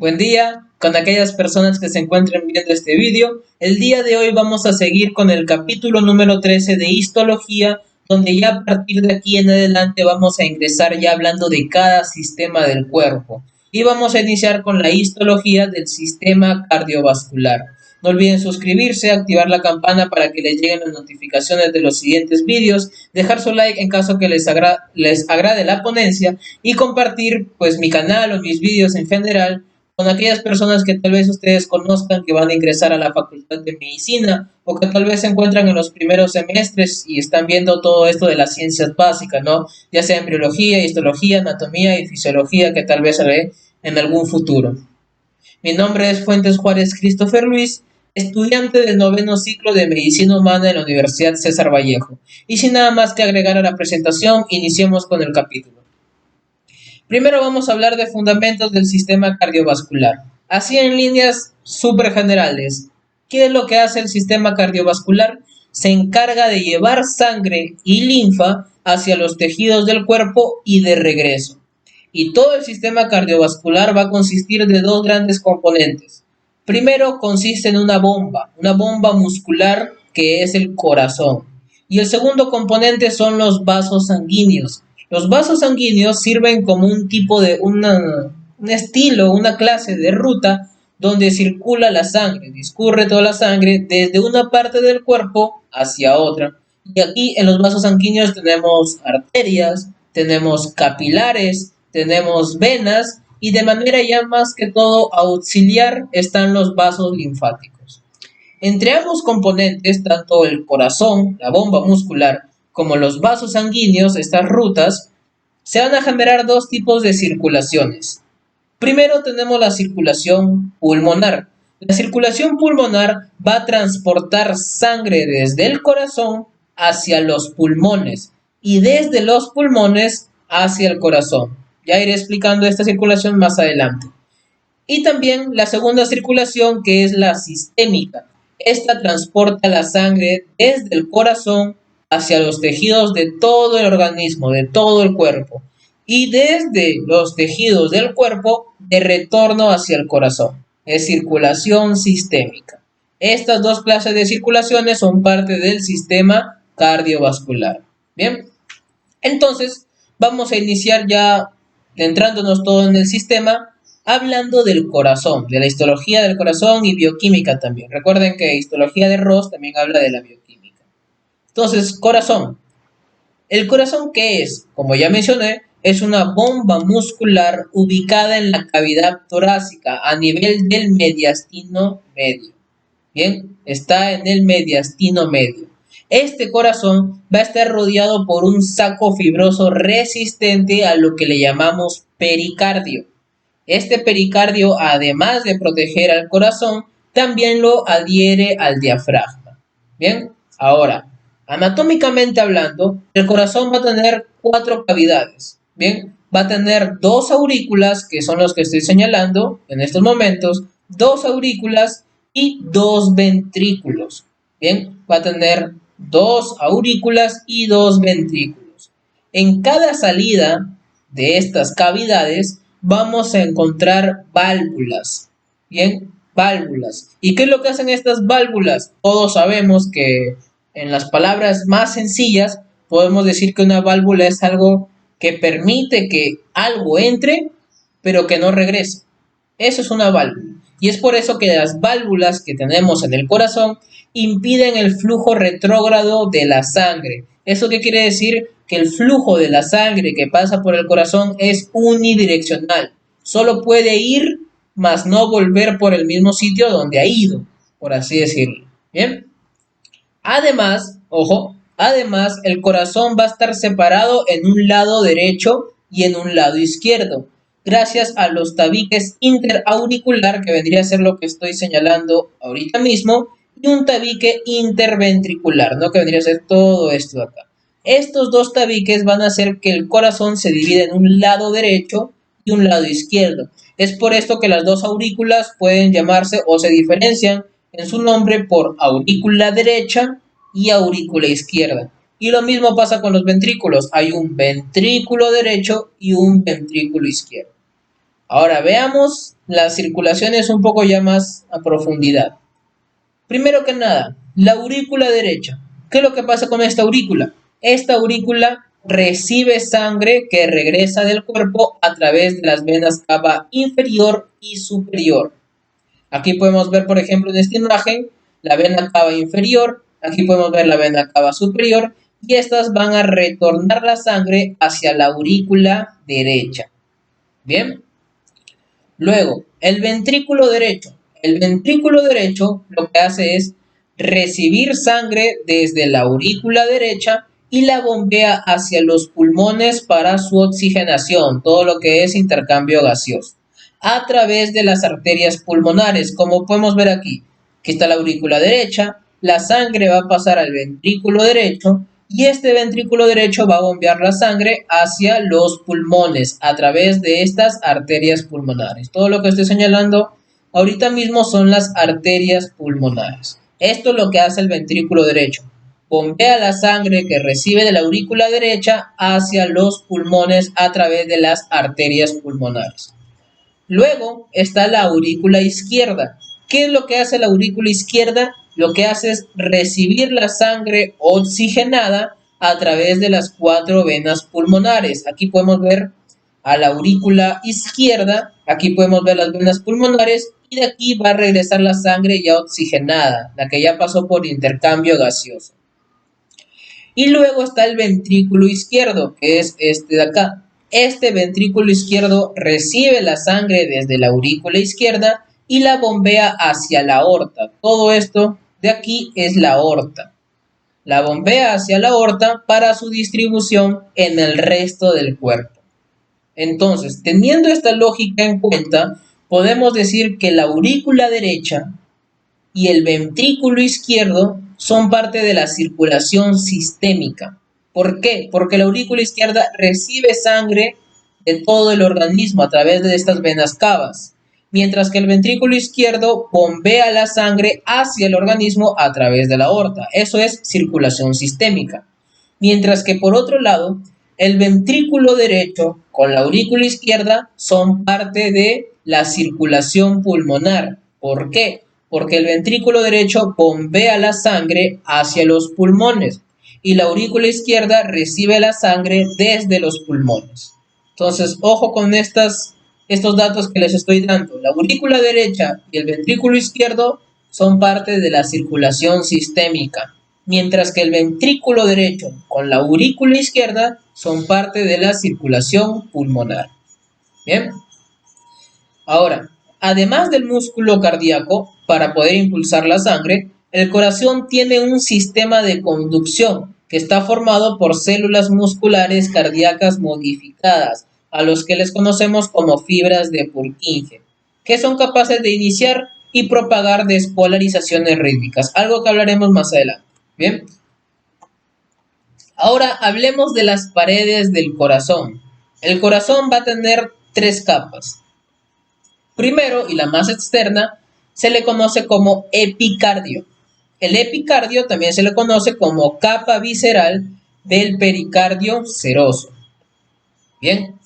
Buen día con aquellas personas que se encuentren viendo este vídeo. El día de hoy vamos a seguir con el capítulo número 13 de histología, donde ya a partir de aquí en adelante vamos a ingresar ya hablando de cada sistema del cuerpo. Y vamos a iniciar con la histología del sistema cardiovascular. No olviden suscribirse, activar la campana para que les lleguen las notificaciones de los siguientes vídeos, dejar su like en caso que les agrade la ponencia y compartir pues mi canal o mis vídeos en general con aquellas personas que tal vez ustedes conozcan que van a ingresar a la Facultad de Medicina o que tal vez se encuentran en los primeros semestres y están viendo todo esto de las ciencias básicas, ¿no? Ya sea embriología, histología, anatomía y fisiología que tal vez se ve en algún futuro. Mi nombre es Fuentes Juárez Christopher Luis, estudiante del noveno ciclo de Medicina Humana en la Universidad César Vallejo. Y sin nada más que agregar a la presentación, iniciemos con el capítulo. Primero vamos a hablar de fundamentos del sistema cardiovascular. Así en líneas súper generales. ¿Qué es lo que hace el sistema cardiovascular? Se encarga de llevar sangre y linfa hacia los tejidos del cuerpo y de regreso. Y todo el sistema cardiovascular va a consistir de dos grandes componentes. Primero consiste en una bomba muscular que es el corazón. Y el segundo componente son los vasos sanguíneos. Los vasos sanguíneos sirven como un tipo de un estilo, una clase de ruta donde circula la sangre, discurre toda la sangre desde una parte del cuerpo hacia otra. Y aquí en los vasos sanguíneos tenemos arterias, tenemos capilares, tenemos venas y de manera ya más que todo auxiliar están los vasos linfáticos. Entre ambos componentes, tanto el corazón, la bomba muscular, como los vasos sanguíneos, estas rutas, se van a generar dos tipos de circulaciones. Primero tenemos la circulación pulmonar. La circulación pulmonar va a transportar sangre desde el corazón hacia los pulmones y desde los pulmones hacia el corazón. Ya iré explicando esta circulación más adelante. Y también la segunda circulación, que es la sistémica. Esta transporta la sangre desde el corazón hacia los tejidos de todo el organismo, de todo el cuerpo. Y desde los tejidos del cuerpo de retorno hacia el corazón. Es circulación sistémica. Estas dos clases de circulaciones son parte del sistema cardiovascular. Bien, entonces vamos a iniciar ya centrándonos todo en el sistema, hablando del corazón, de la histología del corazón y bioquímica también. Recuerden que histología de Ross también habla de la bioquímica. Entonces, corazón. ¿El corazón qué es? Como ya mencioné, es una bomba muscular ubicada en la cavidad torácica a nivel del mediastino medio. Bien, está en el mediastino medio. Este corazón va a estar rodeado por un saco fibroso resistente a lo que le llamamos pericardio. Este pericardio, además de proteger al corazón, también lo adhiere al diafragma. Bien, ahora, anatómicamente hablando, el corazón va a tener 4 cavidades. Bien, va a tener 2 aurículas, que son los que estoy señalando en estos momentos, 2 aurículas y 2 ventrículos. Bien, va a tener 2 aurículas y 2 ventrículos. En cada salida de estas cavidades vamos a encontrar válvulas. Bien, válvulas. ¿Y qué es lo que hacen estas válvulas? Todos sabemos que en las palabras más sencillas podemos decir que una válvula es algo que permite que algo entre, pero que no regrese. Eso es una válvula. Y es por eso que las válvulas que tenemos en el corazón impiden el flujo retrógrado de la sangre. ¿Eso qué quiere decir? Que el flujo de la sangre que pasa por el corazón es unidireccional. Solo puede ir, mas no volver por el mismo sitio donde ha ido, por así decirlo. ¿Bien? Además, ojo, además el corazón va a estar separado en un lado derecho y en un lado izquierdo, gracias a los tabiques interauricular, que vendría a ser lo que estoy señalando ahorita mismo, y un tabique interventricular, ¿no? Que vendría a ser todo esto de acá. Estos dos tabiques van a hacer que el corazón se divida en un lado derecho y un lado izquierdo. Es por esto que las dos aurículas pueden llamarse o se diferencian en su nombre por aurícula derecha y aurícula izquierda. Y lo mismo pasa con los ventrículos. Hay un ventrículo derecho y un ventrículo izquierdo. Ahora veamos las circulaciones un poco ya más a profundidad. Primero que nada, la aurícula derecha. ¿Qué es lo que pasa con esta aurícula? Esta aurícula recibe sangre que regresa del cuerpo a través de las venas cava inferior y superior. Aquí podemos ver, por ejemplo, en esta imagen, la vena cava inferior. Aquí podemos ver la vena cava superior. Y estas van a retornar la sangre hacia la aurícula derecha. Bien. Luego, el ventrículo derecho. El ventrículo derecho lo que hace es recibir sangre desde la aurícula derecha y la bombea hacia los pulmones para su oxigenación, todo lo que es intercambio gaseoso, a través de las arterias pulmonares, como podemos ver aquí. Aquí está la aurícula derecha, la sangre va a pasar al ventrículo derecho y este ventrículo derecho va a bombear la sangre hacia los pulmones a través de estas arterias pulmonares. Todo lo que estoy señalando ahorita mismo son las arterias pulmonares. Esto es lo que hace el ventrículo derecho. Bombea la sangre que recibe de la aurícula derecha hacia los pulmones a través de las arterias pulmonares. Luego está la aurícula izquierda. ¿Qué es lo que hace la aurícula izquierda? Lo que hace es recibir la sangre oxigenada a través de las 4 venas pulmonares. Aquí podemos ver a la aurícula izquierda, aquí podemos ver las venas pulmonares y de aquí va a regresar la sangre ya oxigenada, la que ya pasó por intercambio gaseoso. Y luego está el ventrículo izquierdo, que es este de acá. Este ventrículo izquierdo recibe la sangre desde la aurícula izquierda y la bombea hacia la aorta. Todo esto de aquí es la aorta. La bombea hacia la aorta para su distribución en el resto del cuerpo. Entonces, teniendo esta lógica en cuenta, podemos decir que la aurícula derecha y el ventrículo izquierdo son parte de la circulación sistémica. ¿Por qué? Porque la aurícula izquierda recibe sangre de todo el organismo a través de estas venas cavas, mientras que el ventrículo izquierdo bombea la sangre hacia el organismo a través de la aorta. Eso es circulación sistémica. Mientras que por otro lado, el ventrículo derecho con la aurícula izquierda son parte de la circulación pulmonar. ¿Por qué? Porque el ventrículo derecho bombea la sangre hacia los pulmones y la aurícula izquierda recibe la sangre desde los pulmones. Entonces, ojo con estos datos que les estoy dando. La aurícula derecha y el ventrículo izquierdo son parte de la circulación sistémica, mientras que el ventrículo derecho con la aurícula izquierda son parte de la circulación pulmonar. Bien. Ahora, además del músculo cardíaco, para poder impulsar la sangre, el corazón tiene un sistema de conducción que está formado por células musculares cardíacas modificadas, a los que les conocemos como fibras de Purkinje, que son capaces de iniciar y propagar despolarizaciones rítmicas, algo que hablaremos más adelante. Bien. Ahora hablemos de las paredes del corazón. El corazón va a tener 3 capas. Primero, y la más externa, se le conoce como epicardio. El epicardio también se le conoce como capa visceral del pericardio seroso. Bien,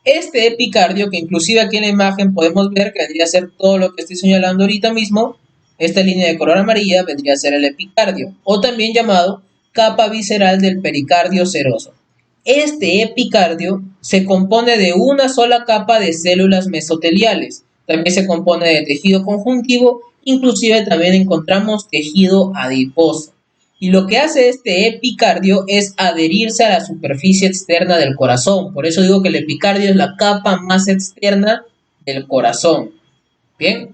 este epicardio, que inclusive aquí en la imagen podemos ver que vendría a ser todo lo que estoy señalando ahorita mismo, esta línea de color amarilla vendría a ser el epicardio, o también llamado capa visceral del pericardio seroso. Este epicardio se compone de una sola capa de células mesoteliales. También se compone de tejido conjuntivo, inclusive también encontramos tejido adiposo. Y lo que hace este epicardio es adherirse a la superficie externa del corazón. Por eso digo que el epicardio es la capa más externa del corazón. Bien,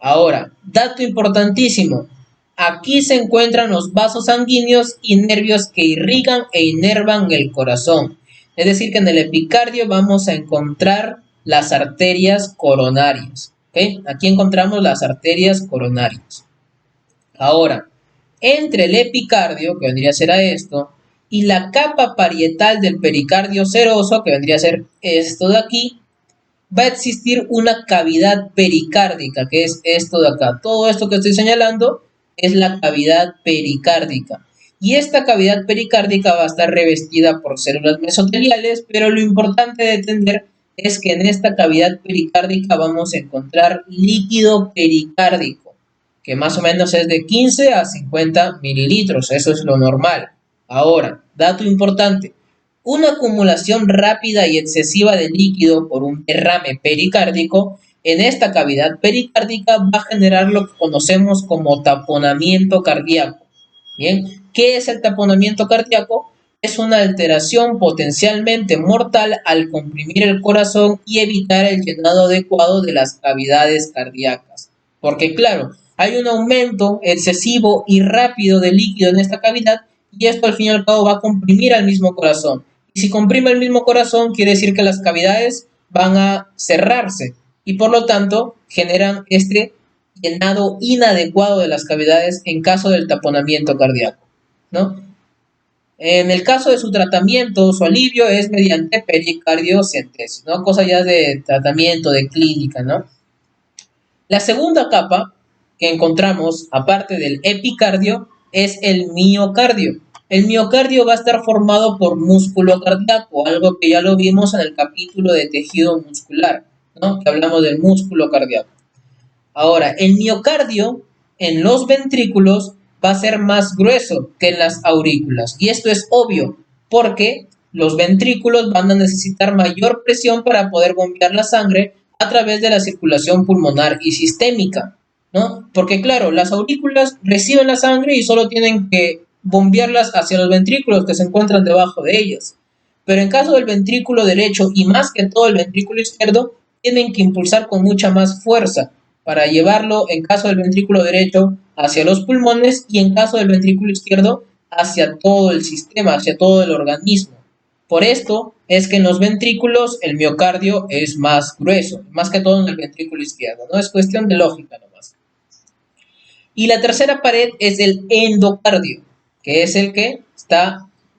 ahora, dato importantísimo. Aquí se encuentran los vasos sanguíneos y nervios que irrigan e inervan el corazón. Es decir, que en el epicardio vamos a encontrar las arterias coronarias. ¿Okay? Aquí encontramos las arterias coronarias. Ahora, entre el epicardio, que vendría a ser a esto, y la capa parietal del pericardio seroso, que vendría a ser esto de aquí, va a existir una cavidad pericárdica, que es esto de acá. Todo esto que estoy señalando es la cavidad pericárdica. Y esta cavidad pericárdica va a estar revestida por células mesoteliales, pero lo importante de entender es que en esta cavidad pericárdica vamos a encontrar líquido pericárdico, que más o menos es de 15 a 50 mililitros, eso es lo normal. Ahora, dato importante, una acumulación rápida y excesiva de líquido por un derrame pericárdico en esta cavidad pericárdica va a generar lo que conocemos como taponamiento cardíaco. Bien, ¿qué es el taponamiento cardíaco? Es una alteración potencialmente mortal al comprimir el corazón y evitar el llenado adecuado de las cavidades cardíacas. Porque claro, hay un aumento excesivo y rápido de líquido en esta cavidad y esto al fin y al cabo va a comprimir al mismo corazón. Y si comprime el mismo corazón, quiere decir que las cavidades van a cerrarse y por lo tanto generan este llenado inadecuado de las cavidades en caso del taponamiento cardíaco, ¿no? En el caso de su tratamiento, su alivio es mediante pericardiocentesis, ¿no? Cosa ya de tratamiento, de clínica, ¿no? La segunda capa que encontramos, aparte del epicardio, es el miocardio. El miocardio va a estar formado por músculo cardíaco, algo que ya lo vimos en el capítulo de tejido muscular, ¿no? Que hablamos del músculo cardíaco. Ahora, el miocardio en los ventrículos va a ser más grueso que en las aurículas. Y esto es obvio, porque los ventrículos van a necesitar mayor presión para poder bombear la sangre a través de la circulación pulmonar y sistémica, ¿no? Porque claro, las aurículas reciben la sangre y solo tienen que bombearlas hacia los ventrículos que se encuentran debajo de ellas. Pero en caso del ventrículo derecho y más que todo el ventrículo izquierdo, tienen que impulsar con mucha más fuerza para llevarlo, en caso del ventrículo derecho, hacia los pulmones y en caso del ventrículo izquierdo, hacia todo el sistema, hacia todo el organismo. Por esto es que en los ventrículos el miocardio es más grueso, más que todo en el ventrículo izquierdo, ¿no? Es cuestión de lógica nomás. Y la tercera pared es el endocardio, que es el que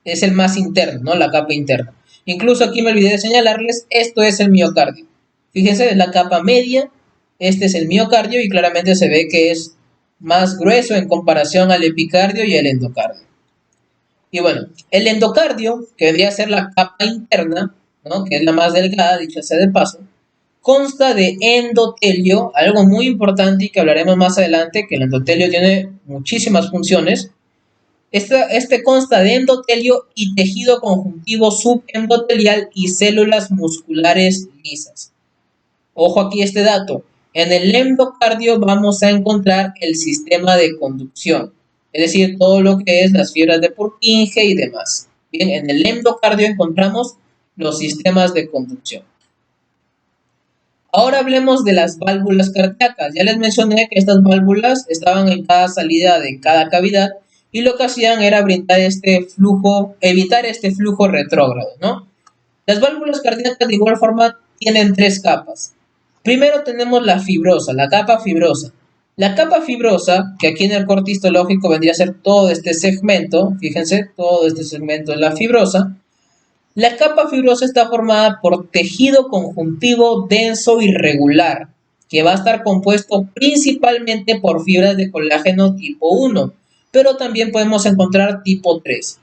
es el más interno, ¿no? La capa interna. Incluso aquí me olvidé de señalarles, esto es el miocardio. Fíjense, es la capa media, este es el miocardio y claramente se ve que es más grueso en comparación al epicardio y al endocardio. Y bueno, el endocardio, que vendría a ser la capa interna, ¿no? Que es la más delgada, dicho sea de paso, consta de endotelio, algo muy importante y que hablaremos más adelante, que el endotelio tiene muchísimas funciones. Este consta de endotelio y tejido conjuntivo subendotelial y células musculares lisas. Ojo aquí este dato. En el endocardio vamos a encontrar el sistema de conducción, es decir, todo lo que es las fibras de Purkinje y demás. Bien, en el endocardio encontramos los sistemas de conducción. Ahora hablemos de las válvulas cardíacas. Ya les mencioné que estas válvulas estaban en cada salida de cada cavidad y lo que hacían era brindar este flujo, evitar este flujo retrógrado, ¿no? Las válvulas cardíacas de igual forma tienen tres capas. Primero tenemos la fibrosa, la capa fibrosa. La capa fibrosa, que aquí en el corte histológico vendría a ser todo este segmento, fíjense, todo este segmento es la fibrosa. La capa fibrosa está formada por tejido conjuntivo denso y regular, que va a estar compuesto principalmente por fibras de colágeno tipo 1, pero también podemos encontrar tipo 3.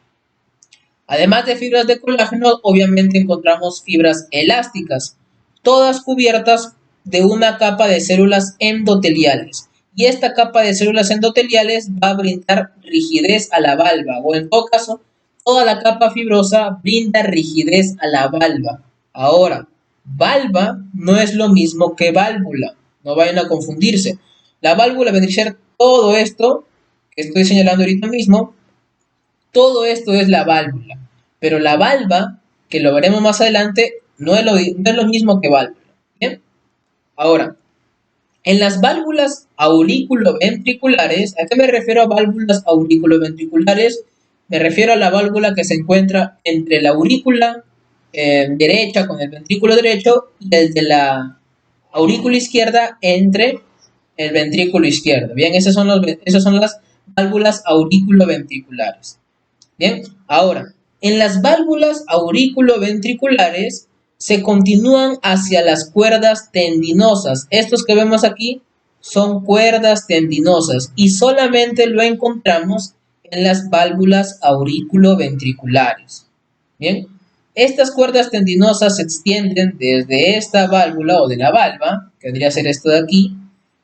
Además de fibras de colágeno, obviamente encontramos fibras elásticas, todas cubiertas de una capa de células endoteliales. Y esta capa de células endoteliales va a brindar rigidez a la valva, o en todo caso, toda la capa fibrosa brinda rigidez a la valva. Ahora, valva no es lo mismo que válvula, no vayan a confundirse. La válvula vendría a ser todo esto que estoy señalando ahorita mismo, todo esto es la válvula, pero la valva, que lo veremos más adelante, no es lo mismo que válvula. ¿Bien? Ahora, en las válvulas auriculoventriculares, ¿a qué me refiero a válvulas auriculoventriculares? Me refiero a la válvula que se encuentra entre la aurícula derecha con el ventrículo derecho y el de la aurícula izquierda entre el ventrículo izquierdo. Bien, esas son las válvulas auriculoventriculares. Bien, ahora, en las válvulas auriculoventriculares se continúan hacia las cuerdas tendinosas. Estos que vemos aquí son cuerdas tendinosas y solamente lo encontramos en las válvulas auriculoventriculares. Bien, Estas cuerdas tendinosas se extienden desde esta válvula o de la valva, que vendría a ser esto de aquí,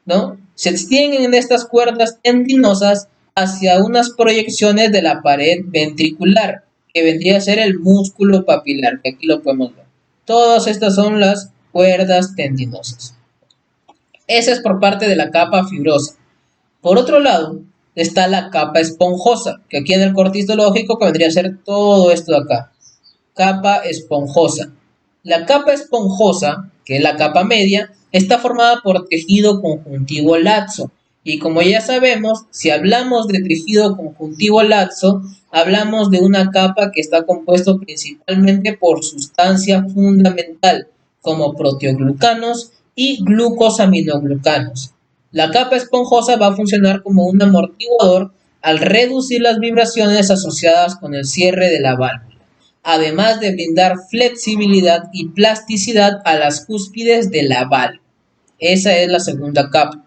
¿no? Se extienden en estas cuerdas tendinosas hacia unas proyecciones de la pared ventricular, que vendría a ser el músculo papilar, que aquí lo podemos ver. Todas estas son las cuerdas tendinosas. Esa es por parte de la capa fibrosa. Por otro lado, está la capa esponjosa, que aquí en el corte histológico que vendría a ser todo esto de acá. Capa esponjosa. La capa esponjosa, que es la capa media, está formada por tejido conjuntivo laxo. Y como ya sabemos, si hablamos de tejido conjuntivo laxo, hablamos de una capa que está compuesto principalmente por sustancia fundamental, como proteoglucanos y glucosaminoglucanos. La capa esponjosa va a funcionar como un amortiguador al reducir las vibraciones asociadas con el cierre de la válvula, además de brindar flexibilidad y plasticidad a las cúspides de la válvula. Esa es la segunda capa.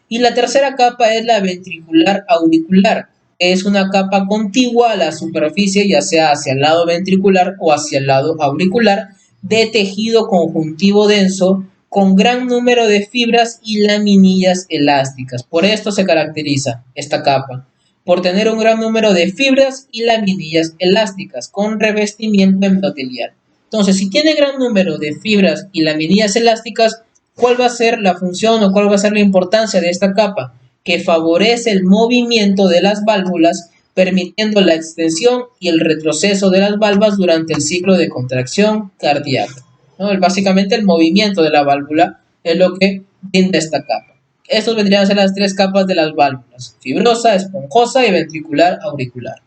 Y la tercera capa es la ventricular auricular, que es una capa contigua a la superficie, ya sea hacia el lado ventricular o hacia el lado auricular, de tejido conjuntivo denso con gran número de fibras y laminillas elásticas. Por esto se caracteriza esta capa, por tener un gran número de fibras y laminillas elásticas con revestimiento endotelial. Entonces, si tiene gran número de fibras y laminillas elásticas, ¿cuál va a ser la función o cuál va a ser la importancia de esta capa? Que favorece el movimiento de las válvulas, permitiendo la extensión y el retroceso de las válvulas durante el ciclo de contracción cardíaca, ¿no? Básicamente el movimiento de la válvula es lo que brinda esta capa. Estos vendrían a ser las tres capas de las válvulas: fibrosa, esponjosa y ventricular auricular.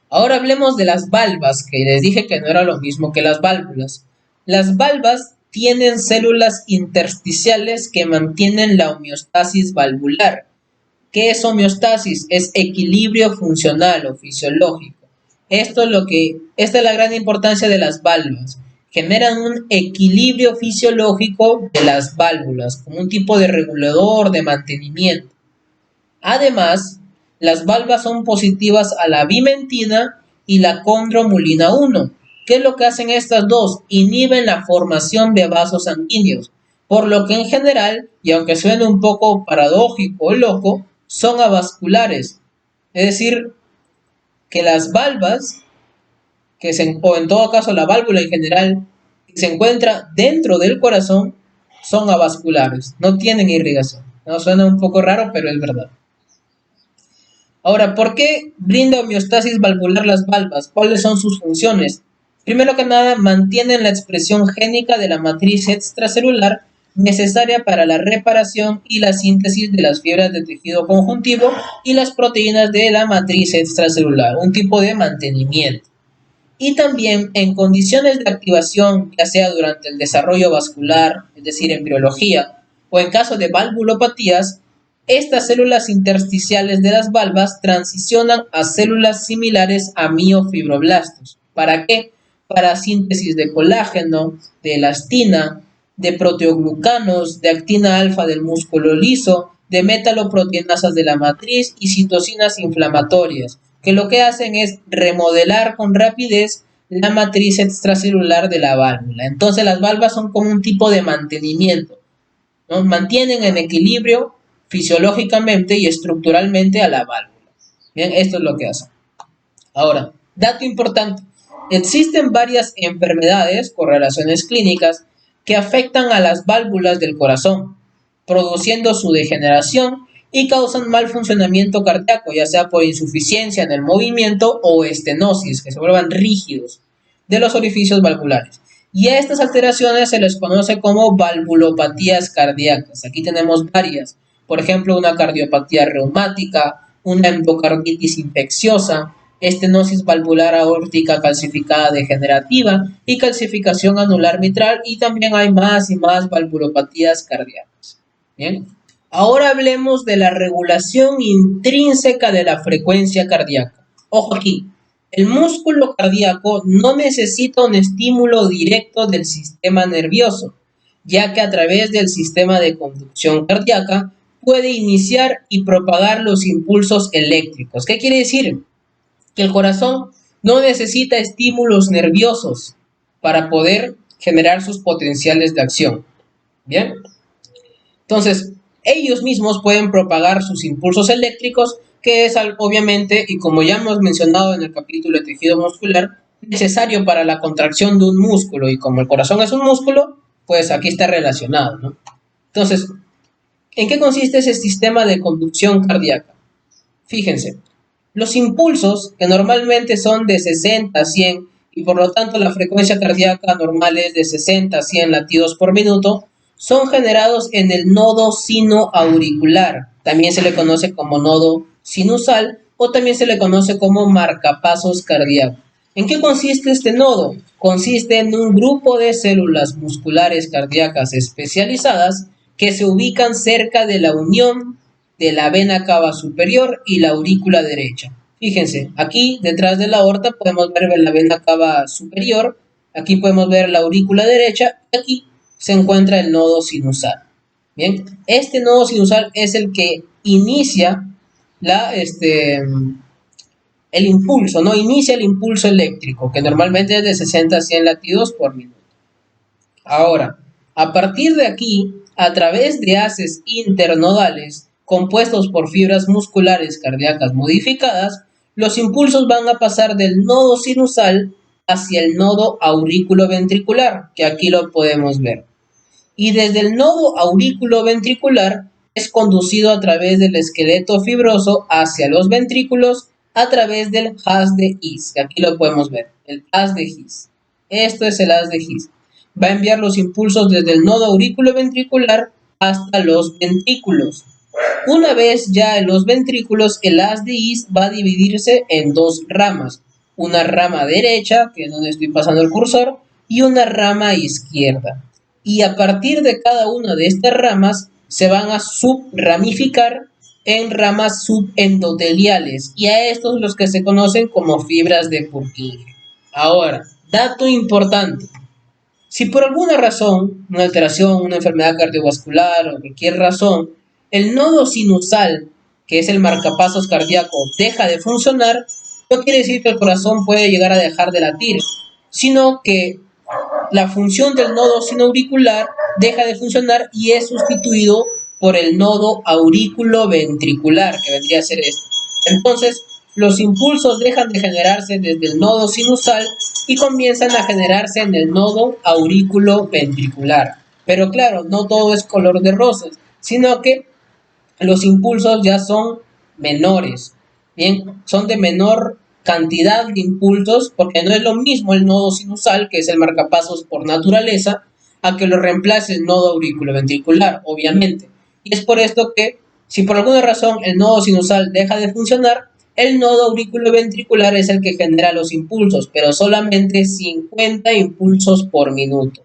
Ahora hablemos de las valvas, que les dije que no era lo mismo que las válvulas. Las valvas tienen células intersticiales que mantienen la homeostasis valvular. ¿Qué es homeostasis? Es equilibrio funcional o fisiológico. Esta es la gran importancia de las válvulas. Generan un equilibrio fisiológico de las válvulas, como un tipo de regulador de mantenimiento. Además, las valvas son positivas a la bimentina y la condromulina 1. ¿Qué es lo que hacen estas dos? Inhiben la formación de vasos sanguíneos, por lo que en general, y aunque suene un poco paradójico o loco, son avasculares. Es decir, que las valvas, o en todo caso la válvula en general, que se encuentra dentro del corazón, son avasculares, no tienen irrigación. No, suena un poco raro, pero es verdad. Ahora, ¿por qué brinda homeostasis valvular las valvas? ¿Cuáles son sus funciones? Primero que nada, mantienen la expresión génica de la matriz extracelular necesaria para la reparación y la síntesis de las fibras de tejido conjuntivo y las proteínas de la matriz extracelular, un tipo de mantenimiento. Y también en condiciones de activación, ya sea durante el desarrollo vascular, es decir, embriología, o en caso de valvulopatías, estas células intersticiales de las valvas transicionan a células similares a miofibroblastos. ¿Para qué? Para síntesis de colágeno, de elastina, de proteoglucanos, de actina alfa del músculo liso, de metaloproteinasas de la matriz y citocinas inflamatorias, que lo que hacen es remodelar con rapidez la matriz extracelular de la válvula. Entonces las valvas son como un tipo de mantenimiento, ¿no? Mantienen en equilibrio fisiológicamente y estructuralmente a la válvula. Bien, esto es lo que hacen. Ahora, dato importante, existen varias enfermedades, correlaciones clínicas, que afectan a las válvulas del corazón, produciendo su degeneración y causan mal funcionamiento cardíaco, ya sea por insuficiencia en el movimiento o estenosis, que se vuelvan rígidos de los orificios valvulares. Y a estas alteraciones se les conoce como valvulopatías cardíacas. Aquí tenemos varias. Por ejemplo, una cardiopatía reumática, una endocarditis infecciosa, estenosis valvular aórtica calcificada degenerativa y calcificación anular mitral, y también hay más y más valvulopatías cardíacas. Bien. Ahora hablemos de la regulación intrínseca de la frecuencia cardíaca. Ojo aquí, el músculo cardíaco no necesita un estímulo directo del sistema nervioso, ya que a través del sistema de conducción cardíaca puede iniciar y propagar los impulsos eléctricos. ¿Qué quiere decir? Que el corazón no necesita estímulos nerviosos para poder generar sus potenciales de acción. Bien, entonces ellos mismos pueden propagar sus impulsos eléctricos, que es obviamente, y como ya hemos mencionado en el capítulo de tejido muscular, necesario para la contracción de un músculo, y como el corazón es un músculo, pues aquí está relacionado, ¿no? Entonces, ¿en qué consiste ese sistema de conducción cardíaca? Fíjense, los impulsos, que normalmente son de 60 a 100, y por lo tanto la frecuencia cardíaca normal es de 60 a 100 latidos por minuto, son generados en el nodo sinoauricular. También se le conoce como nodo sinusal o también se le conoce como marcapasos cardíaco. ¿En qué consiste este nodo? Consiste en un grupo de células musculares cardíacas especializadas que se ubican cerca de la unión de la vena cava superior y la aurícula derecha. Fíjense, aquí detrás de la aorta podemos ver la vena cava superior, aquí podemos ver la aurícula derecha y aquí se encuentra el nodo sinusal. Bien, este nodo sinusal es el que inicia el impulso, ¿no? Inicia el impulso eléctrico, que normalmente es de 60 a 100 latidos por minuto. Ahora, a partir de aquí, a través de haces internodales compuestos por fibras musculares cardíacas modificadas, los impulsos van a pasar del nodo sinusal hacia el nodo aurículo-ventricular, que aquí lo podemos ver. Y desde el nodo aurículo-ventricular es conducido a través del esqueleto fibroso hacia los ventrículos a través del haz de His, que aquí lo podemos ver, el haz de His. Esto es el haz de His. Va a enviar los impulsos desde el nodo aurículo-ventricular hasta los ventrículos. Una vez ya en los ventrículos, el haz de His va a dividirse en dos ramas. Una rama derecha, que es donde estoy pasando el cursor, y una rama izquierda. Y a partir de cada una de estas ramas se van a subramificar en ramas subendoteliales, y a estos los que se conocen como fibras de Purkinje. Ahora, dato importante. Si por alguna razón, una alteración, una enfermedad cardiovascular o cualquier razón, el nodo sinusal, que es el marcapasos cardíaco, deja de funcionar, no quiere decir que el corazón puede llegar a dejar de latir, sino que la función del nodo sinoauricular deja de funcionar y es sustituido por el nodo aurículo-ventricular, que vendría a ser este. Entonces, los impulsos dejan de generarse desde el nodo sinusal y comienzan a generarse en el nodo aurículo-ventricular. Pero claro, no todo es color de rosas, sino que los impulsos ya son menores, bien, son de menor cantidad de impulsos, porque no es lo mismo el nodo sinusal, que es el marcapasos por naturaleza, a que lo reemplace el nodo auriculoventricular, obviamente. Y es por esto que, si por alguna razón el nodo sinusal deja de funcionar, el nodo auriculoventricular es el que genera los impulsos, pero solamente 50 impulsos por minuto.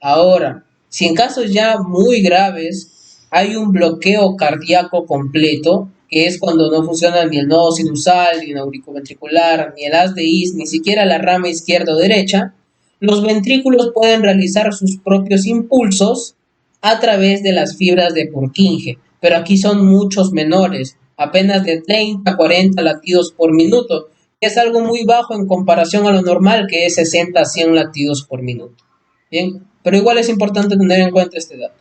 Ahora, si en casos ya muy graves hay un bloqueo cardíaco completo, que es cuando no funciona ni el nodo sinusal, ni el auriculoventricular, ni el haz de His, ni siquiera la rama izquierda o derecha, los ventrículos pueden realizar sus propios impulsos a través de las fibras de Purkinje, pero aquí son muchos menores, apenas de 30 a 40 latidos por minuto, que es algo muy bajo en comparación a lo normal, que es 60 a 100 latidos por minuto. Bien, pero igual es importante tener en cuenta este dato.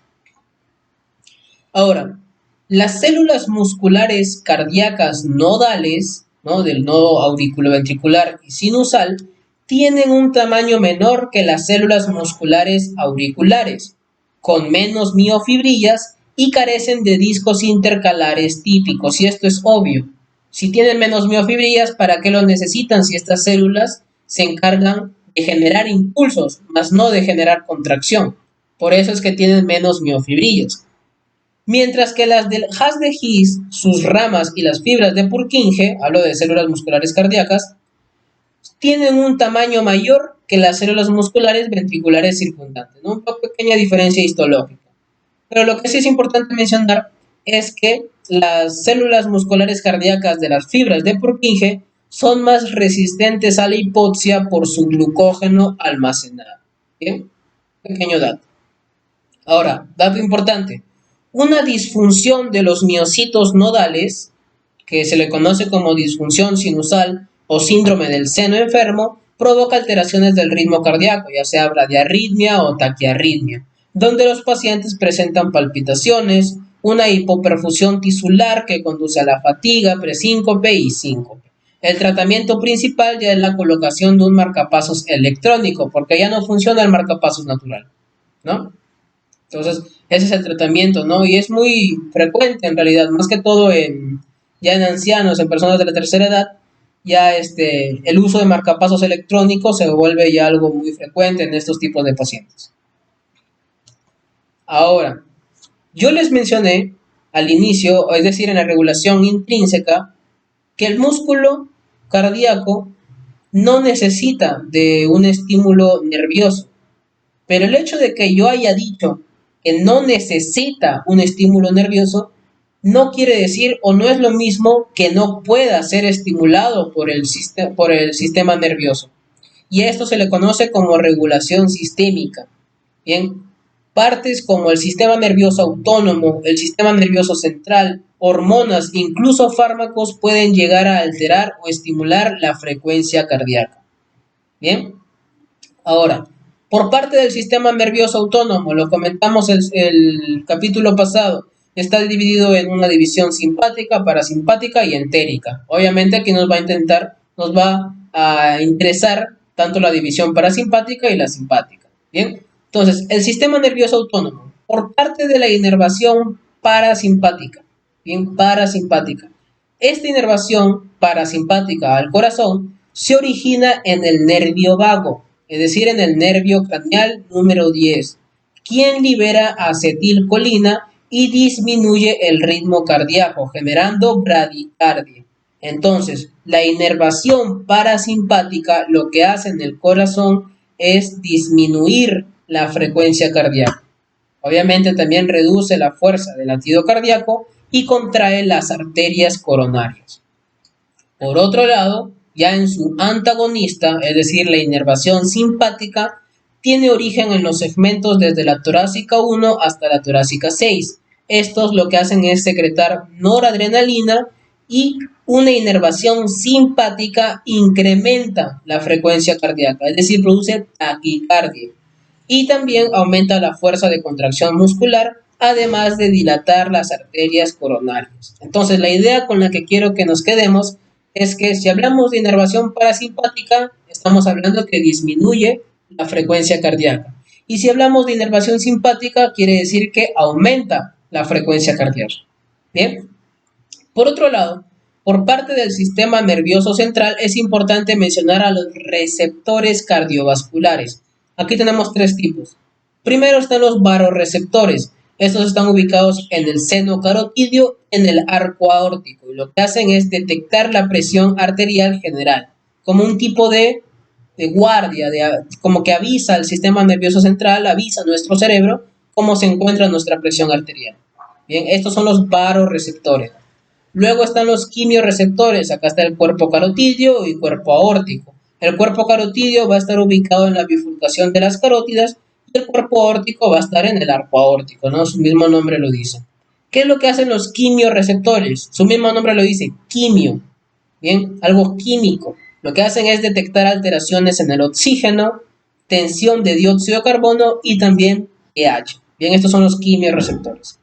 Ahora, las células musculares cardíacas nodales, ¿no?, del nodo auriculoventricular y sinusal, tienen un tamaño menor que las células musculares auriculares, con menos miofibrillas y carecen de discos intercalares típicos, y esto es obvio. Si tienen menos miofibrillas, ¿para qué lo necesitan si estas células se encargan de generar impulsos, más no de generar contracción? Por eso es que tienen menos miofibrillas. Mientras que las del haz de His, sus ramas y las fibras de Purkinje, hablo de células musculares cardíacas, tienen un tamaño mayor que las células musculares ventriculares circundantes, ¿no? Una pequeña diferencia histológica. Pero lo que sí es importante mencionar es que las células musculares cardíacas de las fibras de Purkinje son más resistentes a la hipoxia por su glucógeno almacenado. ¿Bien? Pequeño dato. Ahora, dato importante. Una disfunción de los miocitos nodales, que se le conoce como disfunción sinusal, o síndrome del seno enfermo provoca alteraciones del ritmo cardíaco, ya sea bradiarritmia o taquiarritmia, donde los pacientes presentan palpitaciones, una hipoperfusión tisular que conduce a la fatiga, presíncope y síncope. El tratamiento principal ya es la colocación de un marcapasos electrónico, porque ya no funciona el marcapasos natural, ¿no? Entonces, ese es el tratamiento, ¿no? Y es muy frecuente en realidad, más que todo ya en ancianos, en personas de la tercera edad, ya el uso de marcapasos electrónicos se vuelve ya algo muy frecuente en estos tipos de pacientes. Ahora, yo les mencioné al inicio, es decir, en la regulación intrínseca, que el músculo cardíaco no necesita de un estímulo nervioso. Pero el hecho de que yo haya dicho que no necesita un estímulo nervioso no quiere decir o no es lo mismo que no pueda ser estimulado por el sistema nervioso. Y a esto se le conoce como regulación sistémica. Bien, partes como el sistema nervioso autónomo, el sistema nervioso central, hormonas, incluso fármacos pueden llegar a alterar o estimular la frecuencia cardíaca. Bien, ahora, por parte del sistema nervioso autónomo, lo comentamos el capítulo pasado, está dividido en una división simpática, parasimpática y entérica. Obviamente aquí nos va a interesar tanto la división parasimpática y la simpática. Bien, entonces, el sistema nervioso autónomo, por parte de la inervación parasimpática, bien, parasimpática. Esta inervación parasimpática al corazón se origina en el nervio vago, es decir, en el nervio craneal número 10, quien libera acetilcolina y disminuye el ritmo cardíaco, generando bradicardia. Entonces, la inervación parasimpática lo que hace en el corazón es disminuir la frecuencia cardíaca. Obviamente también reduce la fuerza del latido cardíaco y contrae las arterias coronarias. Por otro lado, ya en su antagonista, es decir, la inervación simpática, tiene origen en los segmentos desde la torácica 1 hasta la torácica 6. Estos lo que hacen es secretar noradrenalina y una inervación simpática incrementa la frecuencia cardíaca, es decir, produce taquicardia. Y también aumenta la fuerza de contracción muscular, además de dilatar las arterias coronarias. Entonces, la idea con la que quiero que nos quedemos es que si hablamos de inervación parasimpática, estamos hablando que disminuye la frecuencia cardíaca. Y si hablamos de inervación simpática, quiere decir que aumenta la frecuencia cardíaca. Bien. Por otro lado, por parte del sistema nervioso central, es importante mencionar a los receptores cardiovasculares. Aquí tenemos tres tipos. Primero están los varoreceptores. Estos están ubicados en el seno carotidio, en el arco aórtico, y lo que hacen es detectar la presión arterial general, como un tipo de guardia, como que avisa al sistema nervioso central, avisa a nuestro cerebro cómo se encuentra nuestra presión arterial. Bien, estos son los varoreceptores. Luego están los quimioreceptores, acá está el cuerpo carotidio y cuerpo aórtico. El cuerpo carotidio va a estar ubicado en la bifurcación de las carótidas y el cuerpo aórtico va a estar en el arco aórtico, ¿no? Su mismo nombre lo dice. ¿Qué es lo que hacen los quimioreceptores? Su mismo nombre lo dice, quimio. Bien, algo químico. Lo que hacen es detectar alteraciones en el oxígeno, tensión de dióxido de carbono y también pH. Bien, estos son los quimioreceptores.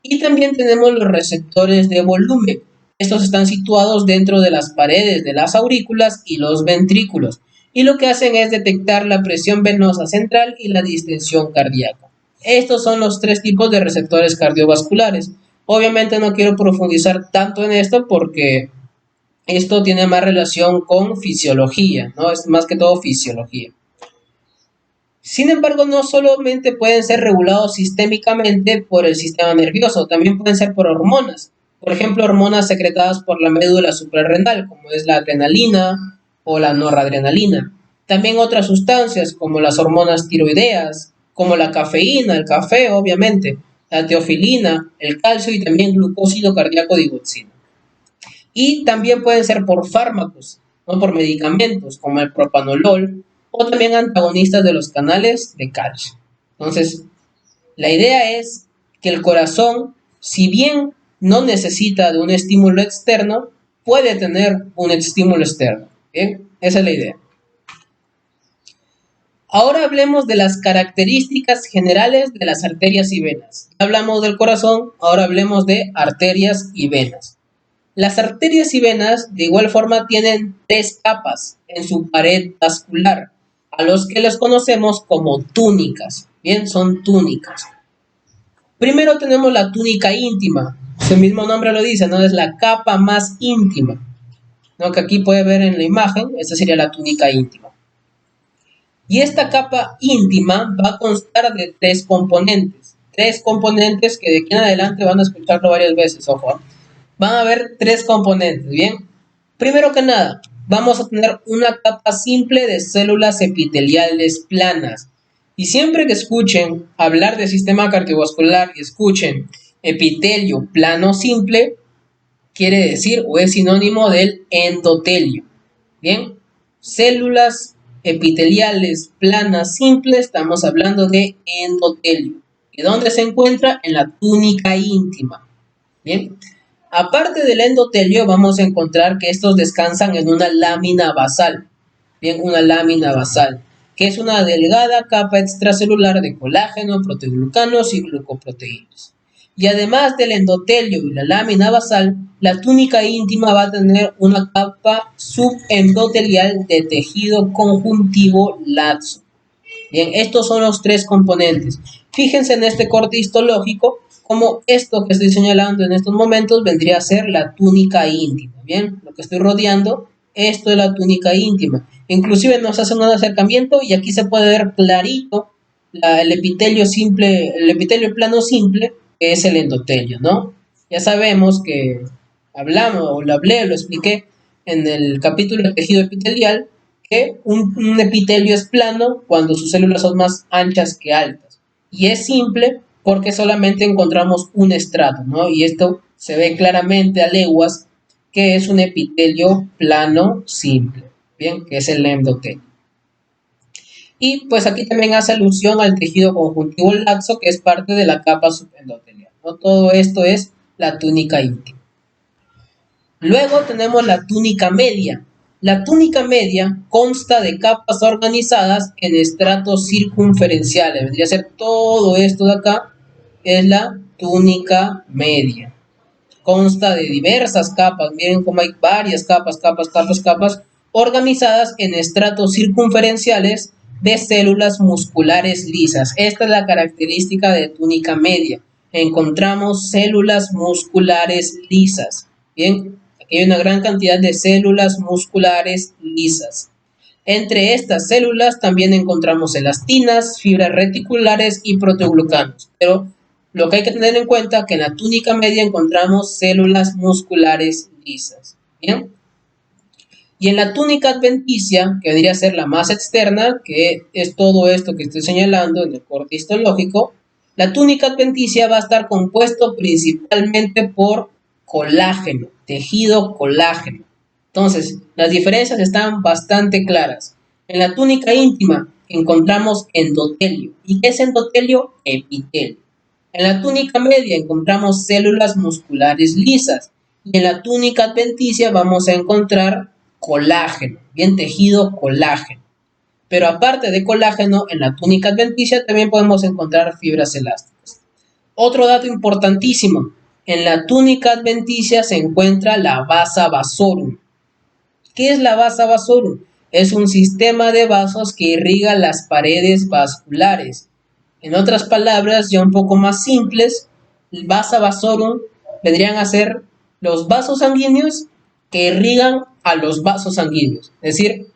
Y también tenemos los receptores de volumen. Estos están situados dentro de las paredes de las aurículas y los ventrículos. Y lo que hacen es detectar la presión venosa central y la distensión cardíaca. Estos son los tres tipos de receptores cardiovasculares. Obviamente no quiero profundizar tanto en esto porque esto tiene más relación con fisiología, ¿no? Es más que todo fisiología. Sin embargo, no solamente pueden ser regulados sistémicamente por el sistema nervioso, también pueden ser por hormonas. Por ejemplo, hormonas secretadas por la médula suprarrenal, como es la adrenalina o la noradrenalina. También otras sustancias, como las hormonas tiroideas, como la cafeína, el café, obviamente, la teofilina, el calcio y también glucósido cardíaco digoxina. Y también pueden ser por fármacos, no por medicamentos, como el propanolol, o también antagonistas de los canales de calcio. Entonces, la idea es que el corazón, si bien no necesita de un estímulo externo, puede tener un estímulo externo. Bien, esa es la idea. Ahora hablemos de las características generales de las arterias y venas. Ya hablamos del corazón, ahora hablemos de arterias y venas. Las arterias y venas de igual forma tienen 3 capas en su pared vascular, a los que les conocemos como túnicas. Bien, son túnicas. Primero tenemos la túnica íntima, su mismo nombre lo dice, ¿no? Es la capa más íntima, ¿no? Que aquí puede ver en la imagen, esta sería la túnica íntima. Y esta capa íntima va a constar de 3 componentes. 3 componentes que de aquí en adelante van a escucharlo varias veces, ojo. Van a haber 3 componentes, ¿bien? Primero que nada, vamos a tener una capa simple de células epiteliales planas. Y siempre que escuchen hablar del sistema cardiovascular y escuchen epitelio plano simple, quiere decir o es sinónimo del endotelio. Bien, células epiteliales planas simples, estamos hablando de endotelio. ¿Y dónde se encuentra? En la túnica íntima. Bien, aparte del endotelio vamos a encontrar que estos descansan en una lámina basal. Bien, una lámina basal, que es una delgada capa extracelular de colágeno, proteoglucanos y glucoproteínas. Y además del endotelio y la lámina basal, la túnica íntima va a tener una capa subendotelial de tejido conjuntivo laxo. Bien, estos son los 3 componentes. Fíjense en este corte histológico, como esto que estoy señalando en estos momentos vendría a ser la túnica íntima. Bien, lo que estoy rodeando, esto es la túnica íntima. Inclusive nos hacen un acercamiento y aquí se puede ver clarito el epitelio simple, el epitelio plano simple, que es el endotelio, ¿no? Ya sabemos que hablamos, o lo hablé, lo expliqué en el capítulo de tejido epitelial, que un epitelio es plano cuando sus células son más anchas que altas. Y es simple porque solamente encontramos un estrato, ¿no? Y esto se ve claramente a leguas que es un epitelio plano simple, ¿bien? Que es el endotelio. Y pues aquí también hace alusión al tejido conjuntivo laxo, que es parte de la capa subendotelial, ¿no? Todo esto es la túnica íntima. Luego tenemos la túnica media. La túnica media consta de capas organizadas en estratos circunferenciales. Vendría a ser todo esto de acá, es la túnica media. Consta de diversas capas, miren cómo hay varias capas, organizadas en estratos circunferenciales de células musculares lisas. Esta es la característica de túnica media. Encontramos células musculares lisas. Bien, aquí hay una gran cantidad de células musculares lisas. Entre estas células también encontramos elastinas, fibras reticulares y proteoglucanos. Pero lo que hay que tener en cuenta es que en la túnica media encontramos células musculares lisas. ¿Bien? Y en la túnica adventicia, que vendría a ser la más externa, que es todo esto que estoy señalando en el corte histológico, la túnica adventicia va a estar compuesto principalmente por colágeno, tejido colágeno. Entonces, las diferencias están bastante claras. En la túnica íntima encontramos endotelio. ¿Y qué es endotelio? Epitelio. En la túnica media encontramos células musculares lisas. Y en la túnica adventicia vamos a encontrar colágeno, bien tejido colágeno. Pero aparte de colágeno, en la túnica adventicia también podemos encontrar fibras elásticas. Otro dato importantísimo, en la túnica adventicia se encuentra la vasa vasorum. ¿Qué es la vasa vasorum? Es un sistema de vasos que irriga las paredes vasculares. En otras palabras, ya un poco más simples, vasa vasorum vendrían a ser los vasos sanguíneos que irrigan a los vasos sanguíneos. Es decir,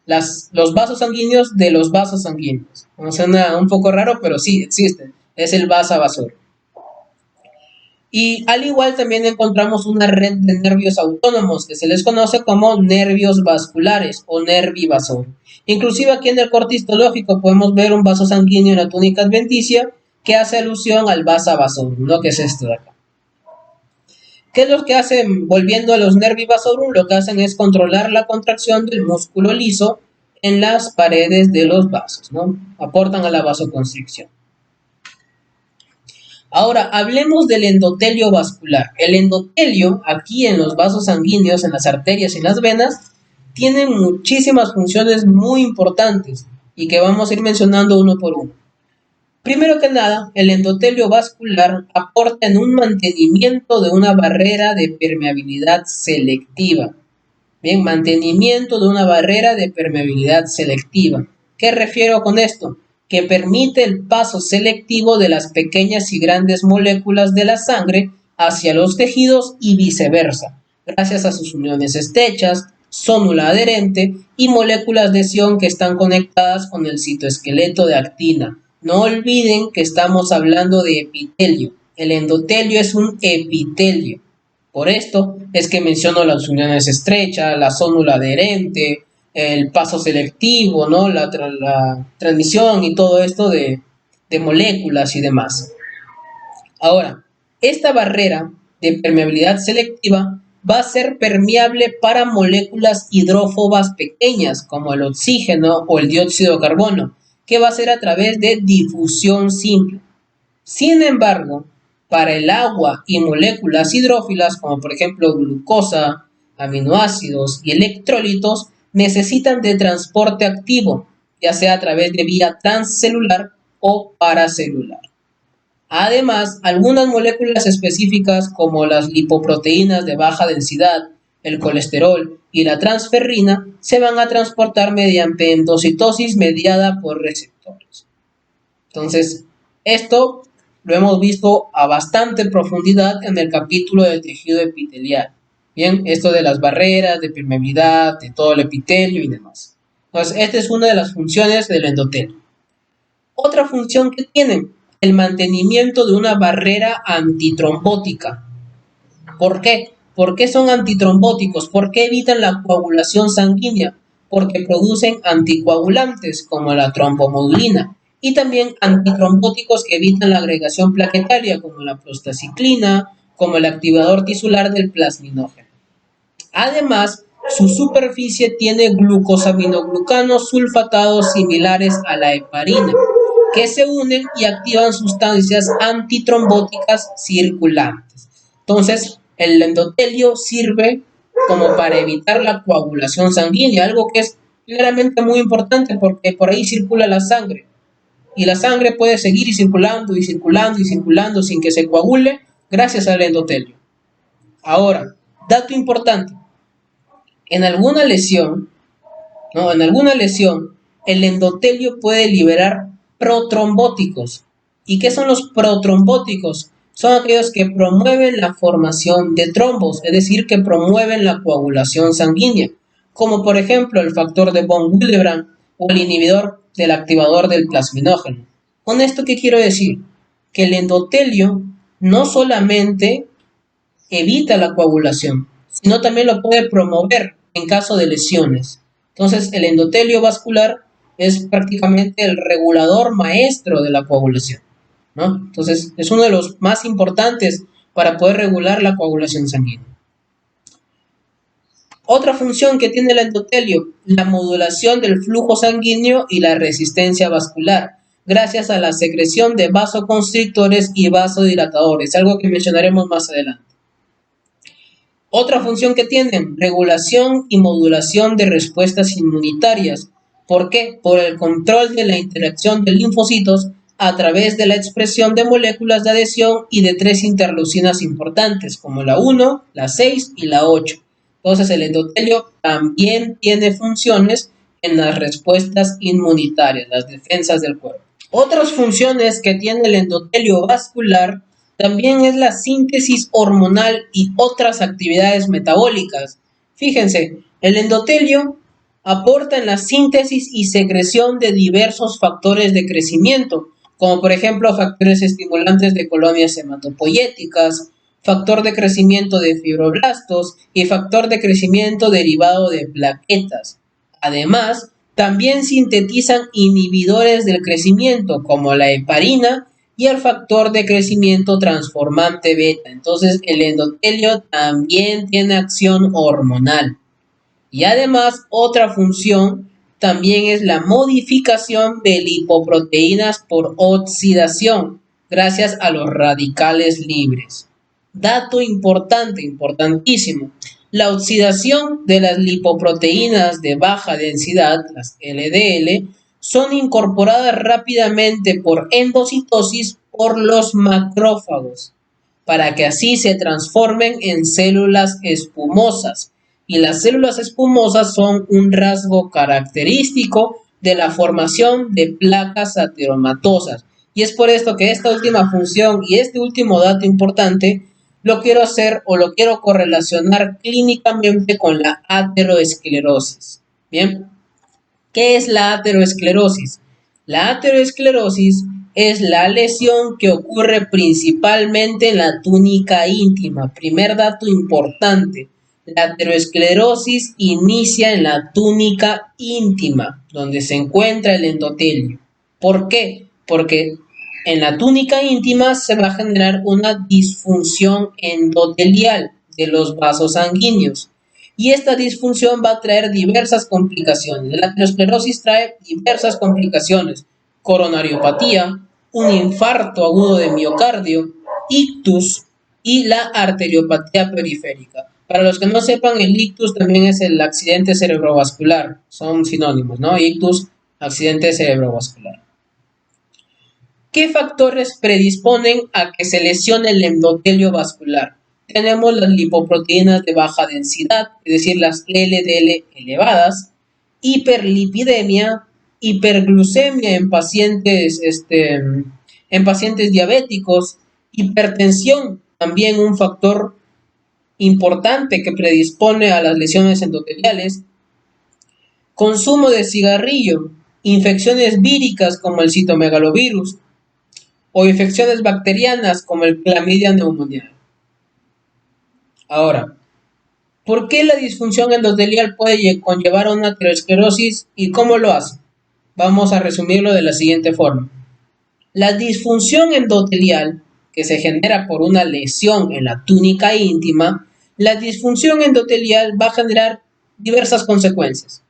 los vasos sanguíneos de los vasos sanguíneos. No suena un poco raro, pero sí existen. Es el vasa vasorum. Y al igual también encontramos una red de nervios autónomos que se les conoce como nervios vasculares o nervi vasorum. Inclusive aquí en el corte histológico podemos ver un vaso sanguíneo en la túnica adventicia que hace alusión al vasa vasorum, ¿no? Que es esto de acá. ¿Qué es lo que hacen? Volviendo a los nervi vasorum, lo que hacen es controlar la contracción del músculo liso en las paredes de los vasos, ¿no? Aportan a la vasoconstricción. Ahora, hablemos del endotelio vascular. El endotelio, aquí en los vasos sanguíneos, en las arterias y en las venas, tienen muchísimas funciones muy importantes y que vamos a ir mencionando uno por uno. Primero que nada, el endotelio vascular aporta en un mantenimiento de una barrera de permeabilidad selectiva. Bien, mantenimiento de una barrera de permeabilidad selectiva. ¿Qué refiero con esto? Que permite el paso selectivo de las pequeñas y grandes moléculas de la sangre hacia los tejidos y viceversa, gracias a sus uniones estrechas, zónula adherente y moléculas de sion que están conectadas con el citoesqueleto de actina. No olviden que estamos hablando de epitelio. El endotelio es un epitelio. Por esto es que menciono las uniones estrechas, la zónula adherente, el paso selectivo, ¿no? la transmisión y todo esto de moléculas y demás. Ahora, esta barrera de permeabilidad selectiva va a ser permeable para moléculas hidrófobas pequeñas como el oxígeno o el dióxido de carbono, que va a ser a través de difusión simple. Sin embargo, para el agua y moléculas hidrófilas, como por ejemplo glucosa, aminoácidos y electrolitos, necesitan de transporte activo, ya sea a través de vía transcelular o paracelular. Además, algunas moléculas específicas como las lipoproteínas de baja densidad, el colesterol y la transferrina se van a transportar mediante endocitosis mediada por receptores. Entonces, esto lo hemos visto a bastante profundidad en el capítulo del tejido epitelial. Bien, esto de las barreras, de permeabilidad, de todo el epitelio y demás. Entonces, esta es una de las funciones del endotelio. Otra función que tienen, el mantenimiento de una barrera antitrombótica. ¿Por qué? ¿Por qué son antitrombóticos? ¿Por qué evitan la coagulación sanguínea? Porque producen anticoagulantes como la trombomodulina y también antitrombóticos que evitan la agregación plaquetaria como la prostaciclina, como el activador tisular del plasminógeno. Además, su superficie tiene glucosaminoglucanos sulfatados similares a la heparina, que se unen y activan sustancias antitrombóticas circulantes. Entonces, el endotelio sirve como para evitar la coagulación sanguínea, algo que es claramente muy importante porque por ahí circula la sangre. Y la sangre puede seguir circulando y circulando y circulando sin que se coagule gracias al endotelio. Ahora, dato importante. En alguna lesión, el endotelio puede liberar protrombóticos. ¿Y qué son los protrombóticos? Son aquellos que promueven la formación de trombos, es decir, que promueven la coagulación sanguínea, como por ejemplo el factor de von Willebrand o el inhibidor del activador del plasminógeno. ¿Con esto qué quiero decir? Que el endotelio no solamente evita la coagulación, sino también lo puede promover en caso de lesiones. Entonces, el endotelio vascular es prácticamente el regulador maestro de la coagulación, ¿no? Entonces, es uno de los más importantes para poder regular la coagulación sanguínea. Otra función que tiene el endotelio, la modulación del flujo sanguíneo y la resistencia vascular, gracias a la secreción de vasoconstrictores y vasodilatadores, algo que mencionaremos más adelante. Otra función que tienen, regulación y modulación de respuestas inmunitarias. ¿Por qué? Por el control de la interacción de linfocitos a través de la expresión de moléculas de adhesión y de 3 interleucinas importantes, como la 1, la 6 y la 8. Entonces, el endotelio también tiene funciones en las respuestas inmunitarias, las defensas del cuerpo. Otras funciones que tiene el endotelio vascular también es la síntesis hormonal y otras actividades metabólicas. Fíjense, el endotelio aporta en la síntesis y secreción de diversos factores de crecimiento, como por ejemplo factores estimulantes de colonias hematopoyéticas, factor de crecimiento de fibroblastos y factor de crecimiento derivado de plaquetas. Además, también sintetizan inhibidores del crecimiento, como la heparina y el factor de crecimiento transformante beta. Entonces, el endotelio también tiene acción hormonal. Y además, otra función también es la modificación de lipoproteínas por oxidación, gracias a los radicales libres. Dato importante, importantísimo. La oxidación de las lipoproteínas de baja densidad, las LDL, son incorporadas rápidamente por endocitosis por los macrófagos, para que así se transformen en células espumosas. Y las células espumosas son un rasgo característico de la formación de placas ateromatosas. Y es por esto que esta última función y este último dato importante lo quiero hacer o lo quiero correlacionar clínicamente con la ateroesclerosis. Bien, ¿qué es la ateroesclerosis? La ateroesclerosis es la lesión que ocurre principalmente en la túnica íntima. Primer dato importante, la ateroesclerosis inicia en la túnica íntima, donde se encuentra el endotelio. ¿Por qué? Porque en la túnica íntima se va a generar una disfunción endotelial de los vasos sanguíneos. Y esta disfunción va a traer diversas complicaciones. La aterosclerosis trae diversas complicaciones: coronariopatía, un infarto agudo de miocardio, ictus y la arteriopatía periférica. Para los que no sepan, el ictus también es el accidente cerebrovascular. Son sinónimos, ¿no? Ictus, accidente cerebrovascular. ¿Qué factores predisponen a que se lesione el endotelio vascular? Tenemos las lipoproteínas de baja densidad, es decir, las LDL elevadas, hiperlipidemia, hiperglucemia en pacientes diabéticos, hipertensión, también un factor importante que predispone a las lesiones endoteliales, consumo de cigarrillo, infecciones víricas como el citomegalovirus, o infecciones bacterianas como el Clamidia pneumoniae. Ahora, ¿por qué la disfunción endotelial puede conllevar a una aterosclerosis y cómo lo hace? Vamos a resumirlo de la siguiente forma. La disfunción endotelial, que se genera por una lesión en la túnica íntima, la disfunción endotelial va a generar diversas consecuencias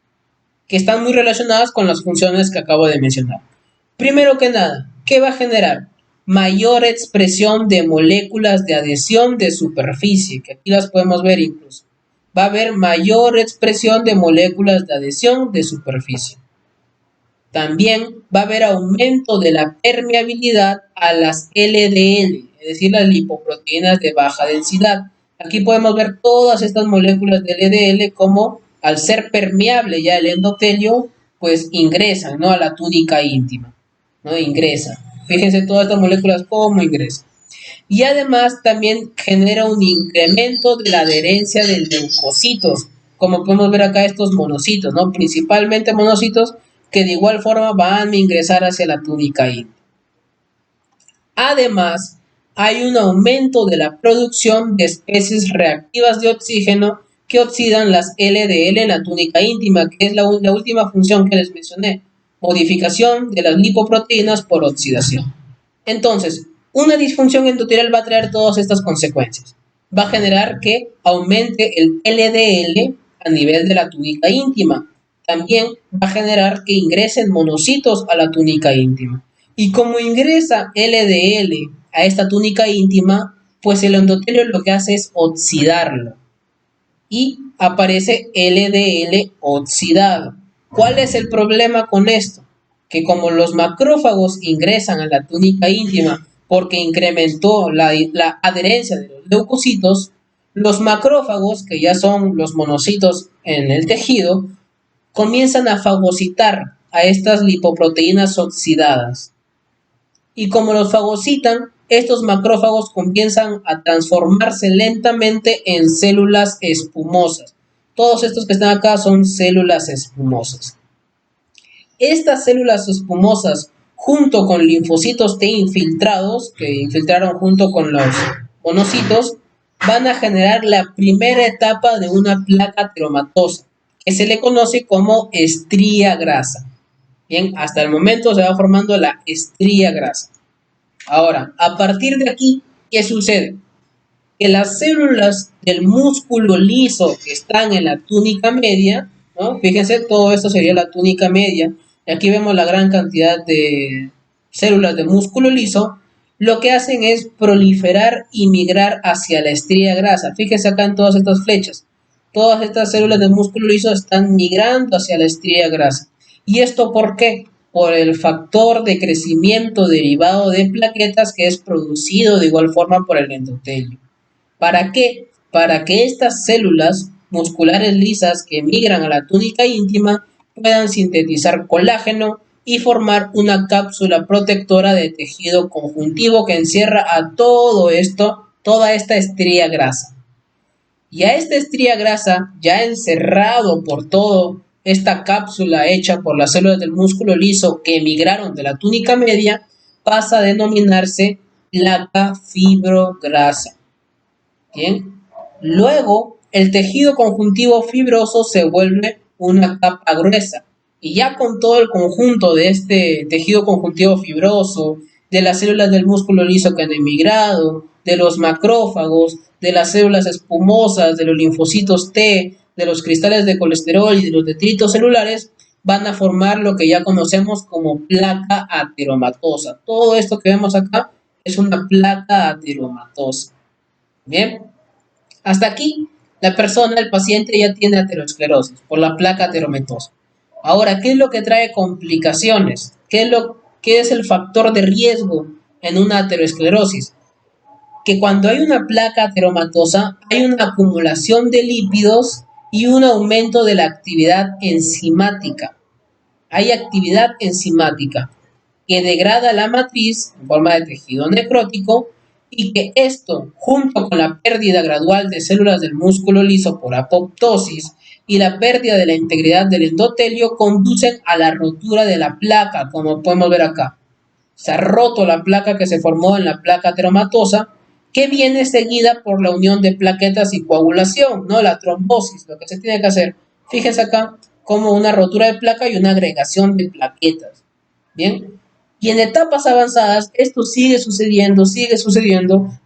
que están muy relacionadas con las funciones que acabo de mencionar. Primero que nada, ¿qué va a generar? Mayor expresión de moléculas de adhesión de superficie, que aquí las podemos ver incluso. Va a haber mayor expresión de moléculas de adhesión de superficie. También va a haber aumento de la permeabilidad a las LDL, es decir, las lipoproteínas de baja densidad. Aquí podemos ver todas estas moléculas de LDL como al ser permeable ya el endotelio, pues ingresan, ¿no?, a la túnica íntima, ¿no? Ingresan. Fíjense todas estas moléculas cómo ingresan. Y además también genera un incremento de la adherencia de leucocitos, como podemos ver acá estos monocitos, ¿no? Principalmente monocitos que de igual forma van a ingresar hacia la túnica íntima. Además, hay un aumento de la producción de especies reactivas de oxígeno que oxidan las LDL en la túnica íntima, que es la última función que les mencioné, modificación de las lipoproteínas por oxidación. Entonces, una disfunción endotelial va a traer todas estas consecuencias. Va a generar que aumente el LDL a nivel de la túnica íntima. También va a generar que ingresen monocitos a la túnica íntima. Y como ingresa LDL a esta túnica íntima, pues el endotelio lo que hace es oxidarlo. Y aparece LDL oxidado. ¿Cuál es el problema con esto? Que como los macrófagos ingresan a la túnica íntima porque incrementó la adherencia de los leucocitos, los macrófagos, que ya son los monocitos en el tejido, comienzan a fagocitar a estas lipoproteínas oxidadas. Y como los fagocitan, estos macrófagos comienzan a transformarse lentamente en células espumosas. Todos estos que están acá son células espumosas. Estas células espumosas, junto con linfocitos T infiltrados, que infiltraron junto con los monocitos, van a generar la primera etapa de una placa ateromatosa, que se le conoce como estría grasa. Bien, hasta el momento se va formando la estría grasa. Ahora, a partir de aquí, ¿qué sucede? Que las células del músculo liso que están en la túnica media, ¿no? Fíjense, todo esto sería la túnica media, y aquí vemos la gran cantidad de células de músculo liso, lo que hacen es proliferar y migrar hacia la estría grasa. Fíjense acá en todas estas flechas. todas estas células del músculo liso están migrando hacia la estría grasa. ¿Y esto por qué? Por el factor de crecimiento derivado de plaquetas que es producido de igual forma por el endotelio. ¿Para qué? Para que estas células musculares lisas que migran a la túnica íntima puedan sintetizar colágeno y formar una cápsula protectora de tejido conjuntivo que encierra a todo esto, toda esta estría grasa. Y a esta estría grasa, ya encerrado por toda esta cápsula hecha por las células del músculo liso que emigraron de la túnica media, pasa a denominarse placa fibrograsa. Bien. Luego, el tejido conjuntivo fibroso se vuelve una capa gruesa. Y ya con todo el conjunto de este tejido conjuntivo fibroso, de las células del músculo liso que han emigrado, de los macrófagos, de las células espumosas, de los linfocitos T, de los cristales de colesterol y de los detritos celulares, van a formar lo que ya conocemos como placa ateromatosa. Todo esto que vemos acá es una placa ateromatosa. Bien, hasta aquí la persona, el paciente ya tiene aterosclerosis por la placa ateromatosa. Ahora, ¿qué es lo que trae complicaciones? ¿Qué es el factor de riesgo en una aterosclerosis? Que cuando hay una placa ateromatosa hay una acumulación de lípidos y un aumento de la actividad enzimática. Hay actividad enzimática que degrada la matriz en forma de tejido necrótico y que esto, junto con la pérdida gradual de células del músculo liso por apoptosis y la pérdida de la integridad del endotelio, conducen a la rotura de la placa, como podemos ver acá. Se ha roto la placa que se formó en la placa ateromatosa, que viene seguida por la unión de plaquetas y coagulación, ¿no? La trombosis, lo que se tiene que hacer. Fíjense acá como una rotura de placa y una agregación de plaquetas. Bien. Y en etapas avanzadas esto sigue sucediendo,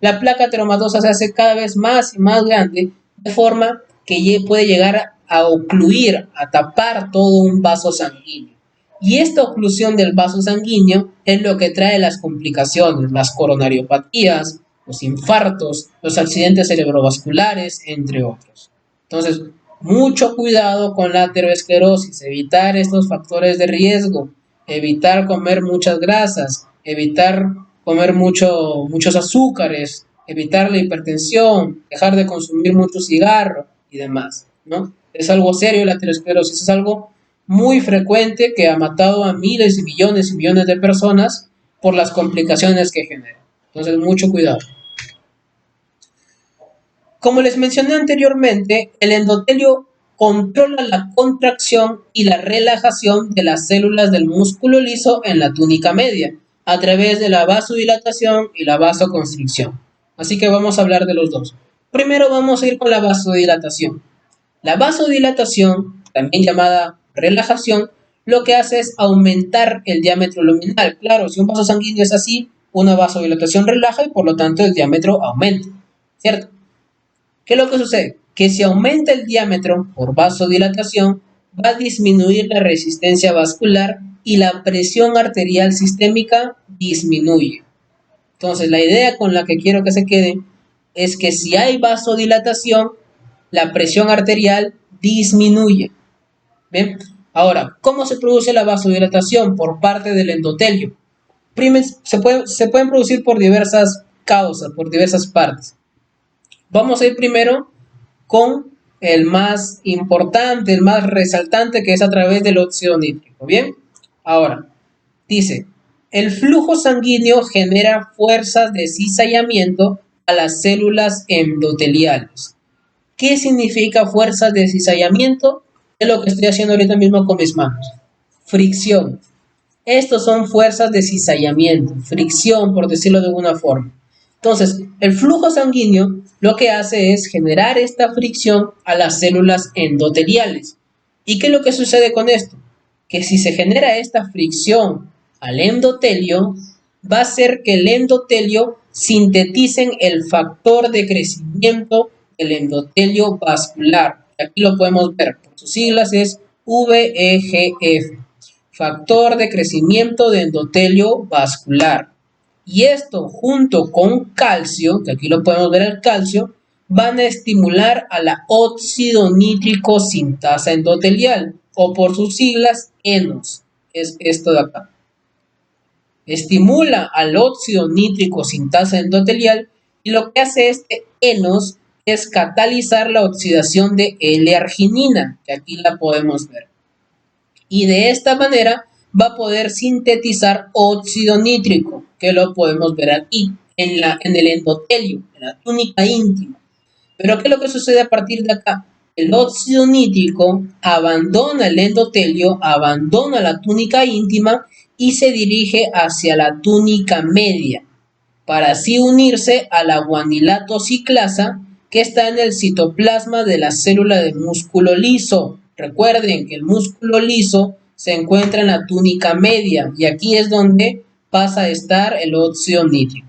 la placa ateromatosa se hace cada vez más y más grande, de forma que puede llegar a ocluir, a tapar todo un vaso sanguíneo. Y esta oclusión del vaso sanguíneo es lo que trae las complicaciones, las coronariopatías, los infartos, los accidentes cerebrovasculares, entre otros. Entonces, mucho cuidado con la aterosclerosis, evitar estos factores de riesgo, evitar comer muchas grasas, evitar comer muchos azúcares, evitar la hipertensión, dejar de consumir mucho cigarro y demás, ¿no? Es algo serio la aterosclerosis, es algo muy frecuente que ha matado a miles y millones de personas por las complicaciones que genera. Entonces, mucho cuidado. Como les mencioné anteriormente, el endotelio controla la contracción y la relajación de las células del músculo liso en la túnica media, a través de la vasodilatación y la vasoconstricción. Así que vamos a hablar de los dos. Primero vamos a ir con la vasodilatación. La vasodilatación, también llamada relajación, lo que hace es aumentar el diámetro luminal. Claro, si un vaso sanguíneo es así, una vasodilatación relaja y por lo tanto el diámetro aumenta, ¿cierto? ¿Qué es lo que sucede? Que si aumenta el diámetro por vasodilatación, va a disminuir la resistencia vascular y la presión arterial sistémica disminuye. Entonces, la idea con la que quiero que se quede es que si hay vasodilatación, la presión arterial disminuye. ¿Bien? Ahora, ¿cómo se produce la vasodilatación por parte del endotelio? Se pueden producir por diversas causas, por diversas partes. Vamos a ir primero con el más importante, el más resaltante, que es a través del óxido nítrico. Bien, ahora dice: el flujo sanguíneo genera fuerzas de cizallamiento a las células endoteliales. ¿Qué significa fuerzas de cizallamiento? Es lo que estoy haciendo ahorita mismo con mis manos. Fricción. Estos son fuerzas de cizallamiento, fricción, por decirlo de alguna forma. Entonces, el flujo sanguíneo lo que hace es generar esta fricción a las células endoteliales. ¿Y qué es lo que sucede con esto? Que si se genera esta fricción al endotelio, va a hacer que el endotelio sinteticen el factor de crecimiento del endotelio vascular. Aquí lo podemos ver, por sus siglas es VEGF, factor de crecimiento de endotelio vascular. Y esto junto con calcio, que aquí lo podemos ver el calcio, van a estimular a la óxido nítrico sintasa endotelial, o por sus siglas ENOS, es esto de acá. Estimula al óxido nítrico sintasa endotelial y lo que hace este ENOS es catalizar la oxidación de L-arginina, que aquí la podemos ver. Y de esta manera va a poder sintetizar óxido nítrico, que lo podemos ver aquí, en el endotelio, en la túnica íntima. Pero ¿qué es lo que sucede a partir de acá? El óxido nítrico abandona el endotelio, abandona la túnica íntima y se dirige hacia la túnica media, para así unirse a la guanilato ciclasa que está en el citoplasma de la célula de músculo liso. Recuerden que el músculo liso se encuentra en la túnica media y aquí es donde pasa a estar el óxido nítrico.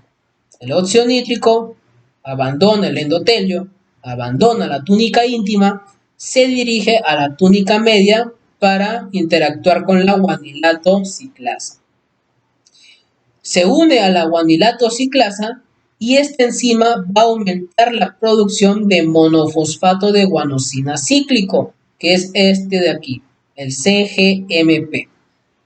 El óxido nítrico abandona el endotelio, abandona la túnica íntima, se dirige a la túnica media para interactuar con la guanilato ciclasa. Se une a la guanilato ciclasa y esta enzima va a aumentar la producción de monofosfato de guanosina cíclico, que es este de aquí, el CGMP.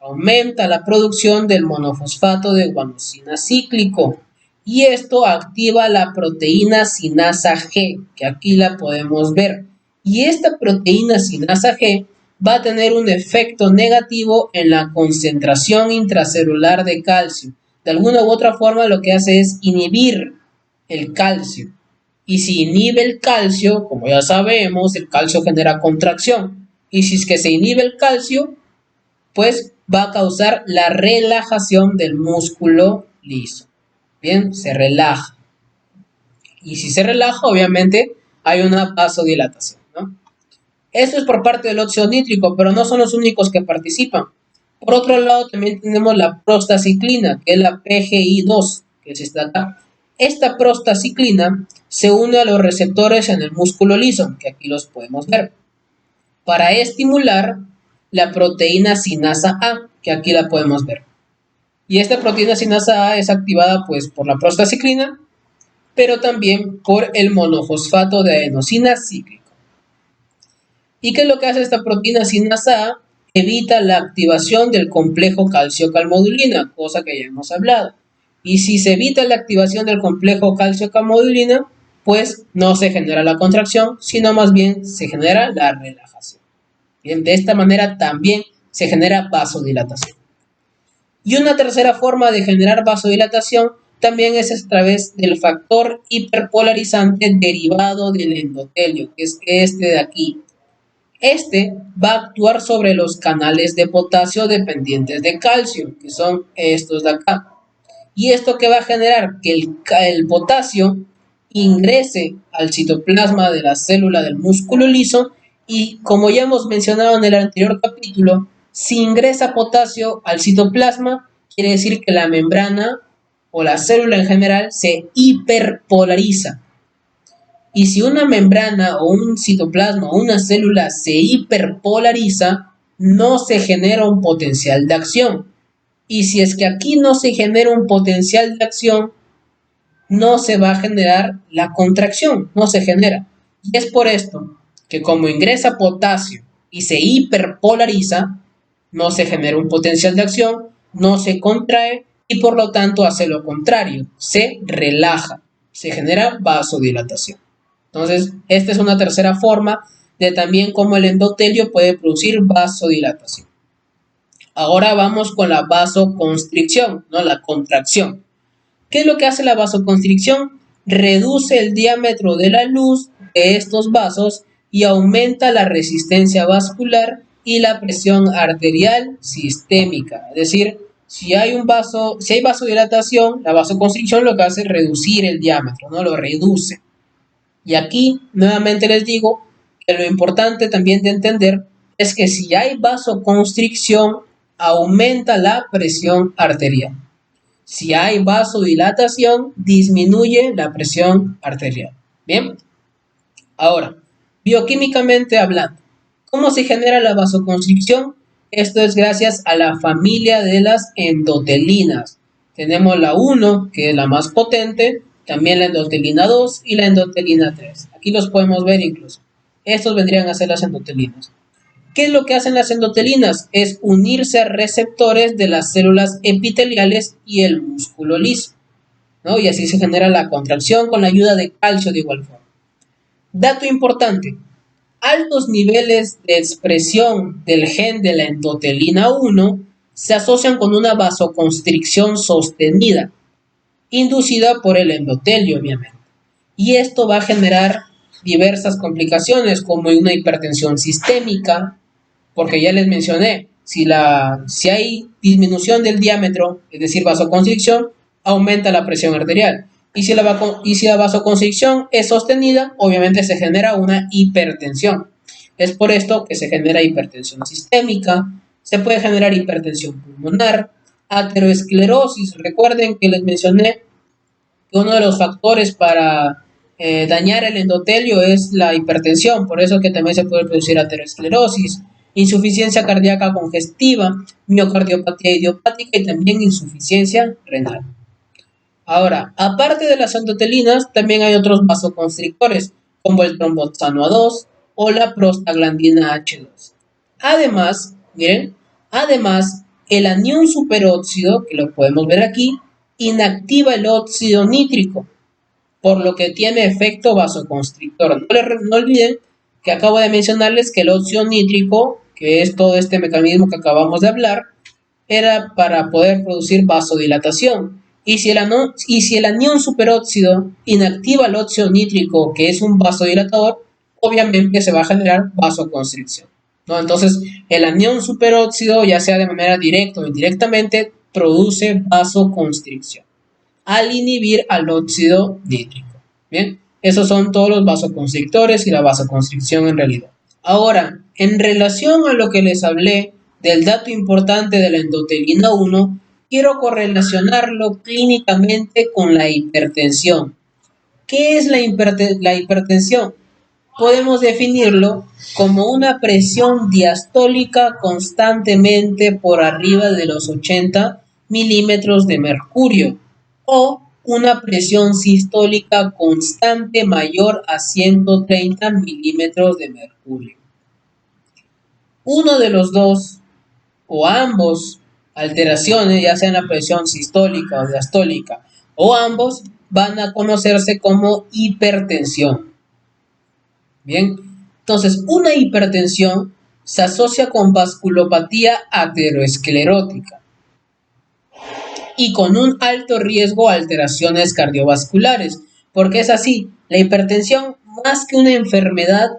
Aumenta la producción del monofosfato de guanosina cíclico y esto activa la proteína sinasa G, que aquí la podemos ver. Y esta proteína sinasa G va a tener un efecto negativo en la concentración intracelular de calcio. De alguna u otra forma lo que hace es inhibir el calcio. Y si inhibe el calcio, como ya sabemos, el calcio genera contracción. Y si es que se inhibe el calcio, pues va a causar la relajación del músculo liso. Bien, se relaja. Y si se relaja, obviamente hay una vasodilatación, ¿no? Esto es por parte del óxido nítrico, pero no son los únicos que participan. Por otro lado, también tenemos la prostaciclina, que es la PGI2, que es esta acá. Esta prostaciclina se une a los receptores en el músculo liso, que aquí los podemos ver, para estimular la proteína sinasa A, que aquí la podemos ver. Y esta proteína sinasa A es activada pues por la prostaciclina, pero también por el monofosfato de adenosina cíclico. ¿Y qué es lo que hace esta proteína sinasa A? Evita la activación del complejo calcio-calmodulina, cosa que ya hemos hablado. Y si se evita la activación del complejo calcio-calmodulina, pues no se genera la contracción, sino más bien se genera la relajación. Bien, de esta manera también se genera vasodilatación. Y una tercera forma de generar vasodilatación también es a través del factor hiperpolarizante derivado del endotelio, que es este de aquí. Este va a actuar sobre los canales de potasio dependientes de calcio, que son estos de acá. ¿Y esto que va a generar? Que el potasio ingrese al citoplasma de la célula del músculo liso y, como ya hemos mencionado en el anterior capítulo, si ingresa potasio al citoplasma, quiere decir que la membrana o la célula en general se hiperpolariza. Y si una membrana o un citoplasma o una célula se hiperpolariza, no se genera un potencial de acción. Y si es que aquí no se genera un potencial de acción, no se va a generar la contracción, no se genera. Y es por esto que como ingresa potasio y se hiperpolariza, no se genera un potencial de acción, no se contrae y por lo tanto hace lo contrario, se relaja, se genera vasodilatación. Entonces, esta es una tercera forma de también cómo el endotelio puede producir vasodilatación. Ahora vamos con la vasoconstricción, ¿no? La contracción. ¿Qué es lo que hace la vasoconstricción? Reduce el diámetro de la luz de estos vasos y aumenta la resistencia vascular y la presión arterial sistémica. Es decir, si hay vasodilatación, la vasoconstricción lo que hace es reducir el diámetro, ¿no? Lo reduce. Y aquí nuevamente les digo que lo importante también de entender es que si hay vasoconstricción, aumenta la presión arterial. Si hay vasodilatación, disminuye la presión arterial. Bien, ahora, bioquímicamente hablando, ¿cómo se genera la vasoconstricción? Esto es gracias a la familia de las endotelinas. Tenemos la 1, que es la más potente, también la endotelina 2 y la endotelina 3. Aquí los podemos ver incluso. Estos vendrían a ser las endotelinas. ¿Qué es lo que hacen las endotelinas? Es unirse a receptores de las células epiteliales y el músculo liso, ¿no? Y así se genera la contracción con la ayuda de calcio de igual forma. Dato importante, altos niveles de expresión del gen de la endotelina 1 se asocian con una vasoconstricción sostenida, inducida por el endotelio, obviamente. Y esto va a generar diversas complicaciones como una hipertensión sistémica, porque ya les mencioné, si hay disminución del diámetro, es decir, vasoconstricción, aumenta la presión arterial. Y si la vasoconstricción es sostenida, obviamente se genera una hipertensión. Es por esto que se genera hipertensión sistémica, se puede generar hipertensión pulmonar, aterosclerosis. Recuerden que les mencioné que uno de los factores para dañar el endotelio es la hipertensión, por eso que también se puede producir aterosclerosis, insuficiencia cardíaca congestiva, miocardiopatía idiopática y también insuficiencia renal. Ahora, aparte de las endotelinas, también hay otros vasoconstrictores, como el tromboxano A2 o la prostaglandina H2. Además, miren, el anión superóxido, que lo podemos ver aquí, inactiva el óxido nítrico, por lo que tiene efecto vasoconstrictor. No olviden que acabo de mencionarles que el óxido nítrico, que es todo este mecanismo que acabamos de hablar, era para poder producir vasodilatación. Y si el anión superóxido inactiva el óxido nítrico, que es un vasodilatador, obviamente se va a generar vasoconstricción, ¿no? Entonces, el anión superóxido, ya sea de manera directa o indirectamente, produce vasoconstricción al inhibir al óxido nítrico. Bien, esos son todos los vasoconstrictores y la vasoconstricción en realidad. Ahora, en relación a lo que les hablé del dato importante de la endotelina 1, quiero correlacionarlo clínicamente con la hipertensión. ¿Qué es la hipertensión? Podemos definirlo como una presión diastólica constantemente por arriba de los 80 milímetros de mercurio o una presión sistólica constante mayor a 130 milímetros de mercurio. Uno de los dos o ambos alteraciones, ya sea en la presión sistólica o diastólica, o ambos van a conocerse como hipertensión. Bien, entonces una hipertensión se asocia con vasculopatía aterosclerótica y con un alto riesgo a alteraciones cardiovasculares, porque es así, la hipertensión más que una enfermedad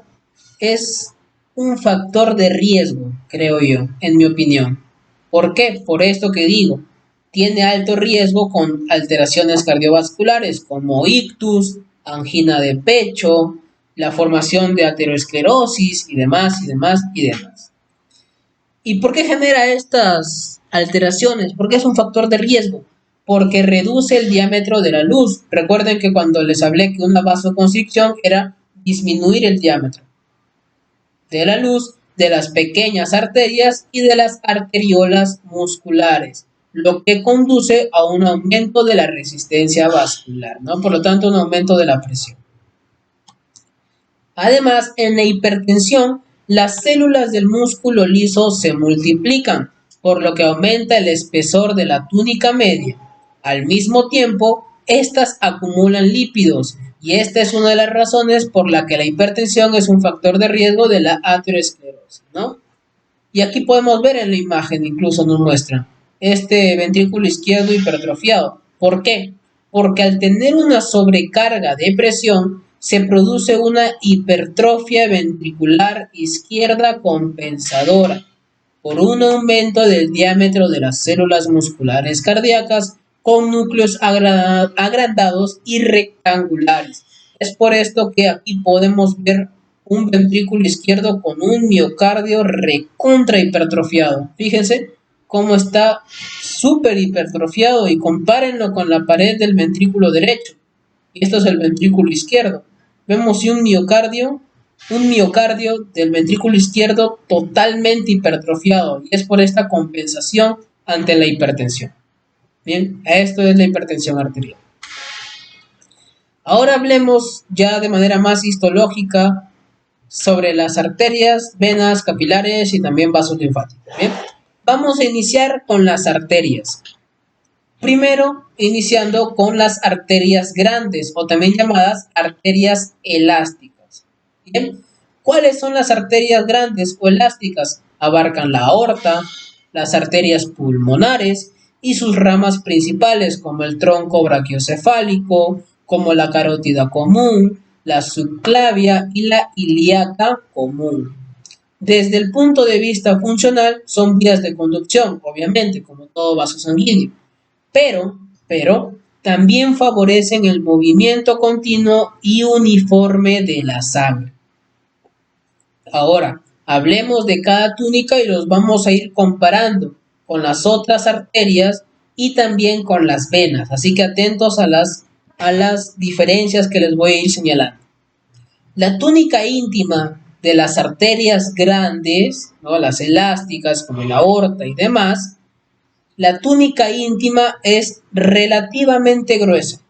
es un factor de riesgo, creo yo, en mi opinión. ¿Por qué? Por esto que digo, tiene alto riesgo con alteraciones cardiovasculares como ictus, angina de pecho, la formación de aterosclerosis y demás, y demás, y demás. ¿Y por qué genera estas alteraciones? Porque es un factor de riesgo, porque reduce el diámetro de la luz. Recuerden que cuando les hablé que una vasoconstricción era disminuir el diámetro de la luz de las pequeñas arterias y de las arteriolas musculares, lo que conduce a un aumento de la resistencia vascular, ¿no? Por lo tanto, un aumento de la presión. Además, en la hipertensión, las células del músculo liso se multiplican, por lo que aumenta el espesor de la túnica media. Al mismo tiempo, estas acumulan lípidos, y esta es una de las razones por la que la hipertensión es un factor de riesgo de la aterosclerosis, ¿no? Y aquí podemos ver en la imagen, incluso nos muestra, este ventrículo izquierdo hipertrofiado. ¿Por qué? Porque al tener una sobrecarga de presión, se produce una hipertrofia ventricular izquierda compensadora por un aumento del diámetro de las células musculares cardíacas con núcleos agrandados y rectangulares. Es por esto que aquí podemos ver un ventrículo izquierdo con un miocardio recontra hipertrofiado. Fíjense cómo está súper hipertrofiado y compárenlo con la pared del ventrículo derecho. Y esto es el ventrículo izquierdo. Vemos un miocardio del ventrículo izquierdo totalmente hipertrofiado, y es por esta compensación ante la hipertensión. Bien, esto es la hipertensión arterial. Ahora hablemos ya de manera más histológica sobre las arterias, venas, capilares y también vasos linfáticos. Bien, vamos a iniciar con las arterias. Primero, iniciando con las arterias grandes o también llamadas arterias elásticas. Bien, ¿cuáles son las arterias grandes o elásticas? Abarcan la aorta, las arterias pulmonares y sus ramas principales como el tronco brachiocefálico, como la carótida común, la subclavia y la ilíaca común. Desde el punto de vista funcional, son vías de conducción, obviamente, como todo vaso sanguíneo, pero también favorecen el movimiento continuo y uniforme de la sangre. Ahora, hablemos de cada túnica y los vamos a ir comparando con las otras arterias y también con las venas, así que atentos a las diferencias que les voy a ir señalando. La túnica íntima de las arterias grandes, ¿no?, las elásticas como la aorta y demás, la túnica íntima es relativamente gruesa.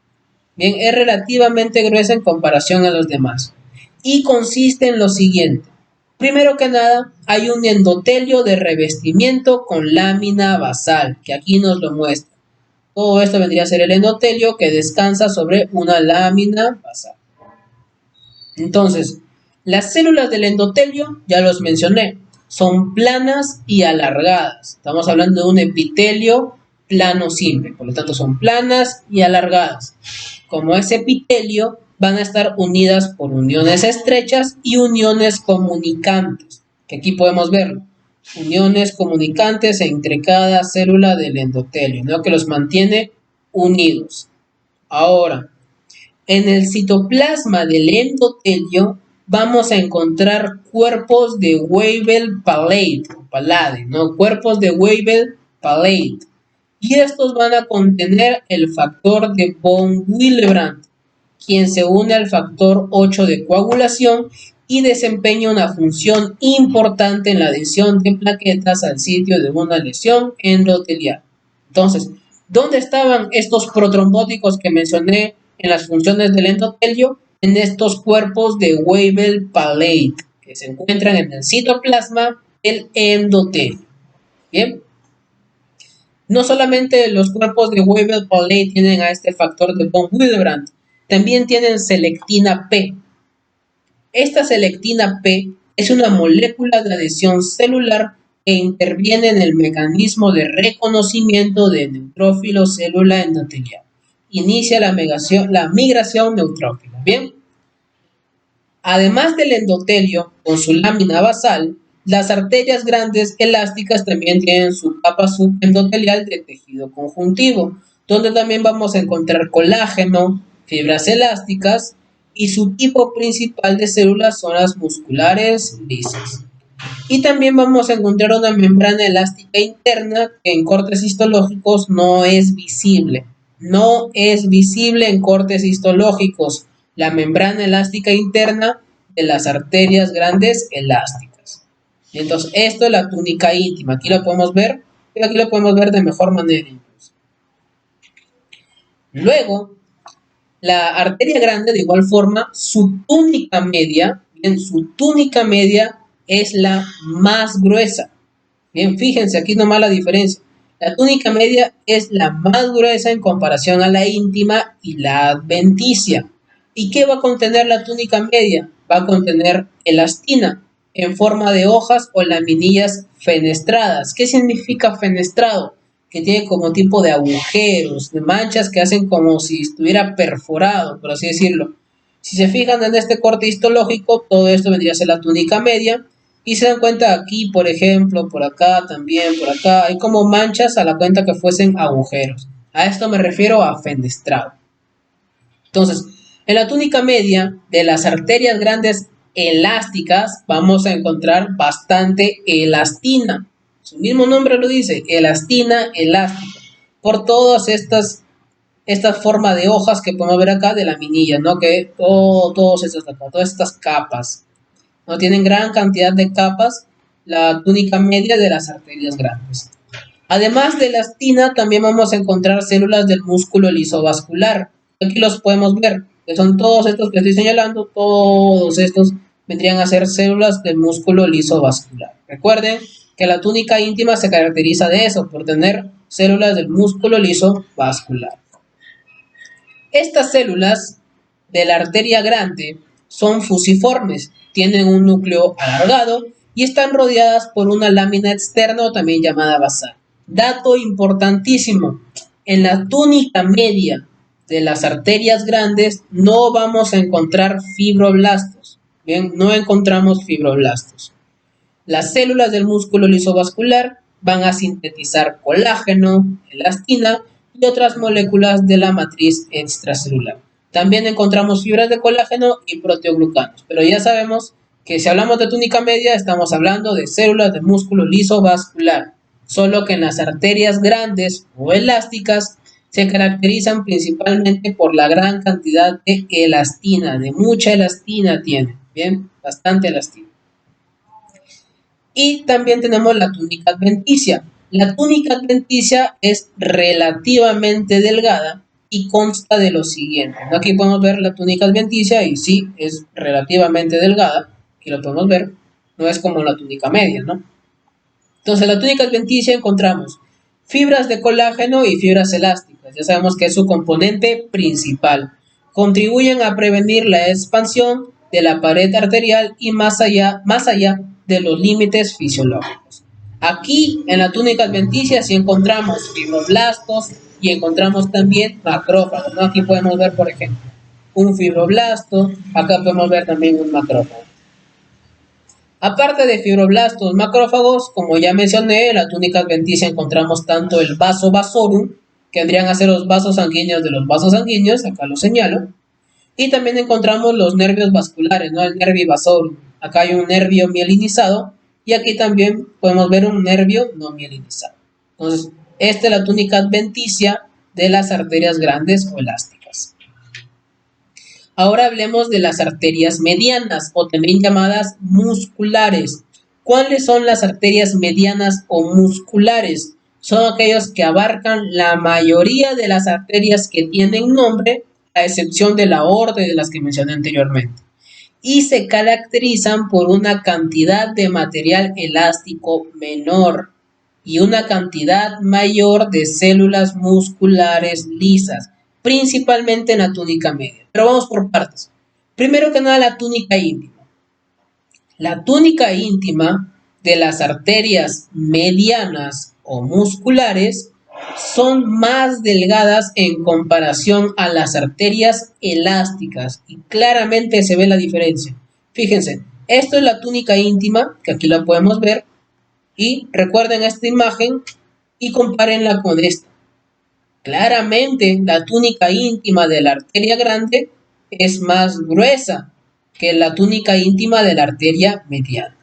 Bien, es relativamente gruesa en comparación a los demás. Y consiste en lo siguiente. Primero que nada, hay un endotelio de revestimiento con lámina basal, que aquí nos lo muestra. Todo esto vendría a ser el endotelio que descansa sobre una lámina basal. Entonces, las células del endotelio, ya los mencioné, son planas y alargadas. Estamos hablando de un epitelio plano simple, por lo tanto son planas y alargadas. Como ese epitelio, van a estar unidas por uniones estrechas y uniones comunicantes, que aquí podemos verlo. Uniones comunicantes entre cada célula del endotelio, ¿no?, que los mantiene unidos. Ahora, en el citoplasma del endotelio vamos a encontrar cuerpos de Weibel-Palade, ¿no? Cuerpos de Weibel-Palade. Y estos van a contener el factor de von Willebrand, quien se une al factor 8 de coagulación y desempeña una función importante en la adhesión de plaquetas al sitio de una lesión endotelial. Entonces, ¿dónde estaban estos protrombóticos que mencioné en las funciones del endotelio? En estos cuerpos de Weibel-Palade, que se encuentran en el citoplasma del endotelio. Bien. No solamente los cuerpos de Weibel-Palade tienen a este factor de von Willebrand, también tienen selectina P. Esta selectina P es una molécula de adhesión celular que interviene en el mecanismo de reconocimiento de neutrófilo célula endotelial. Inicia la migración neutrófila. Bien. Además del endotelio con su lámina basal, las arterias grandes elásticas también tienen su capa subendotelial de tejido conjuntivo, donde también vamos a encontrar colágeno, fibras elásticas y su tipo principal de células son las musculares lisas. Y también vamos a encontrar una membrana elástica interna que en cortes histológicos no es visible. No es visible en cortes histológicos la membrana elástica interna de las arterias grandes elásticas. Entonces, esto es la túnica íntima. Aquí lo podemos ver, pero aquí lo podemos ver de mejor manera incluso. Luego, la arteria grande, de igual forma, su túnica media, bien, su túnica media es la más gruesa. Bien, fíjense aquí nomás la diferencia. La túnica media es la más gruesa en comparación a la íntima y la adventicia. ¿Y qué va a contener la túnica media? Va a contener elastina en forma de hojas o laminillas fenestradas. ¿Qué significa fenestrado? Que tiene como tipo de agujeros, de manchas que hacen como si estuviera perforado, por así decirlo. Si se fijan en este corte histológico, todo esto vendría a ser la túnica media. Y se dan cuenta aquí, por ejemplo, por acá también, por acá, hay como manchas a la cuenta que fuesen agujeros. A esto me refiero a fenestrado. Entonces, en la túnica media de las arterias grandes elásticas vamos a encontrar bastante elastina. Su mismo nombre lo dice, elastina elástica. Por todas estas formas de hojas que podemos ver acá de laminilla, ¿no? Que todas estas capas, ¿no? Tienen gran cantidad de capas la túnica media de las arterias grandes. Además de elastina, también vamos a encontrar células del músculo lisovascular. Aquí los podemos ver. que son todos estos que estoy señalando, todos estos vendrían a ser células del músculo liso vascular. Recuerden que la túnica íntima se caracteriza de eso, por tener células del músculo liso vascular. Estas células de la arteria grande son fusiformes, tienen un núcleo alargado y están rodeadas por una lámina externa o también llamada basal. Dato importantísimo, en la túnica media de las arterias grandes no vamos a encontrar fibroblastos. Bien, no encontramos fibroblastos. Las células del músculo lisovascular van a sintetizar colágeno, elastina y otras moléculas de la matriz extracelular. También encontramos fibras de colágeno y proteoglucanos, pero ya sabemos que si hablamos de túnica media estamos hablando de células del músculo lisovascular, solo que en las arterias grandes o elásticas se caracterizan principalmente por la gran cantidad de elastina, de mucha elastina tienen, bien, bastante elastina. Y también tenemos la túnica adventicia. La túnica adventicia es relativamente delgada y consta de lo siguiente. Aquí podemos ver la túnica adventicia y sí, es relativamente delgada. Aquí lo podemos ver. No es como la túnica media, ¿no? Entonces, en la túnica adventicia encontramos fibras de colágeno y fibras elásticas. Ya sabemos que es su componente principal. Contribuyen a prevenir la expansión de la pared arterial y más allá de los límites fisiológicos. Aquí en la túnica adventicia sí encontramos fibroblastos y encontramos también macrófagos, ¿no? Aquí podemos ver, por ejemplo, un fibroblasto, acá podemos ver también un macrófago. Aparte de fibroblastos, macrófagos, como ya mencioné, en la túnica adventicia encontramos tanto el vaso vasorum, que vendrían a ser los vasos sanguíneos de los vasos sanguíneos, acá lo señalo, y también encontramos los nervios vasculares, ¿no? El nervio vasorum. Acá hay un nervio mielinizado y aquí también podemos ver un nervio no mielinizado. Entonces, esta es la túnica adventicia de las arterias grandes o elásticas. Ahora hablemos de las arterias medianas o también llamadas musculares. ¿Cuáles son las arterias medianas o musculares? Son aquellos que abarcan la mayoría de las arterias que tienen nombre, a excepción de la aorta y de las que mencioné anteriormente. Y se caracterizan por una cantidad de material elástico menor y una cantidad mayor de células musculares lisas, principalmente en la túnica media. Pero vamos por partes. Primero que nada, la túnica íntima. La túnica íntima de las arterias medianas o musculares son más delgadas en comparación a las arterias elásticas y claramente se ve la diferencia. Fíjense, esto es la túnica íntima, que aquí la podemos ver, y recuerden esta imagen y compárenla con esta. Claramente la túnica íntima de la arteria grande es más gruesa que la túnica íntima de la arteria mediana.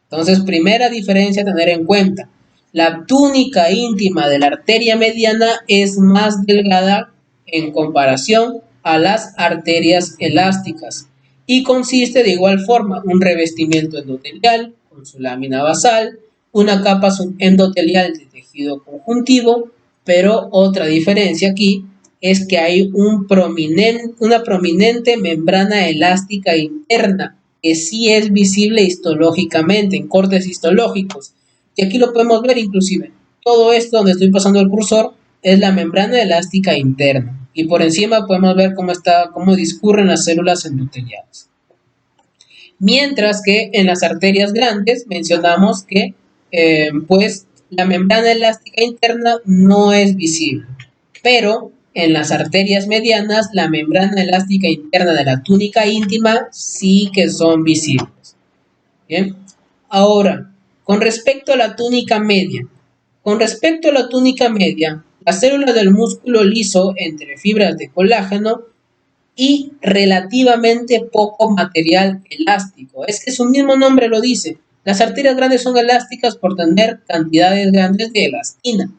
Entonces, primera diferencia a tener en cuenta. La túnica íntima de la arteria mediana es más delgada en comparación a las arterias elásticas y consiste de igual forma un revestimiento endotelial con su lámina basal, una capa subendotelial de tejido conjuntivo, pero otra diferencia aquí es que hay una prominente membrana elástica interna que sí es visible histológicamente en cortes histológicos. Y aquí lo podemos ver inclusive. Todo esto donde estoy pasando el cursor es la membrana elástica interna. Y por encima podemos ver cómo discurren las células endoteliales. Mientras que en las arterias grandes mencionamos que pues la membrana elástica interna no es visible. Pero en las arterias medianas, la membrana elástica interna de la túnica íntima sí que son visibles. Bien. Ahora, con respecto a la túnica media. Las células del músculo liso entre fibras de colágeno y relativamente poco material elástico. Es que su mismo nombre lo dice. Las arterias grandes son elásticas por tener cantidades grandes de elastina,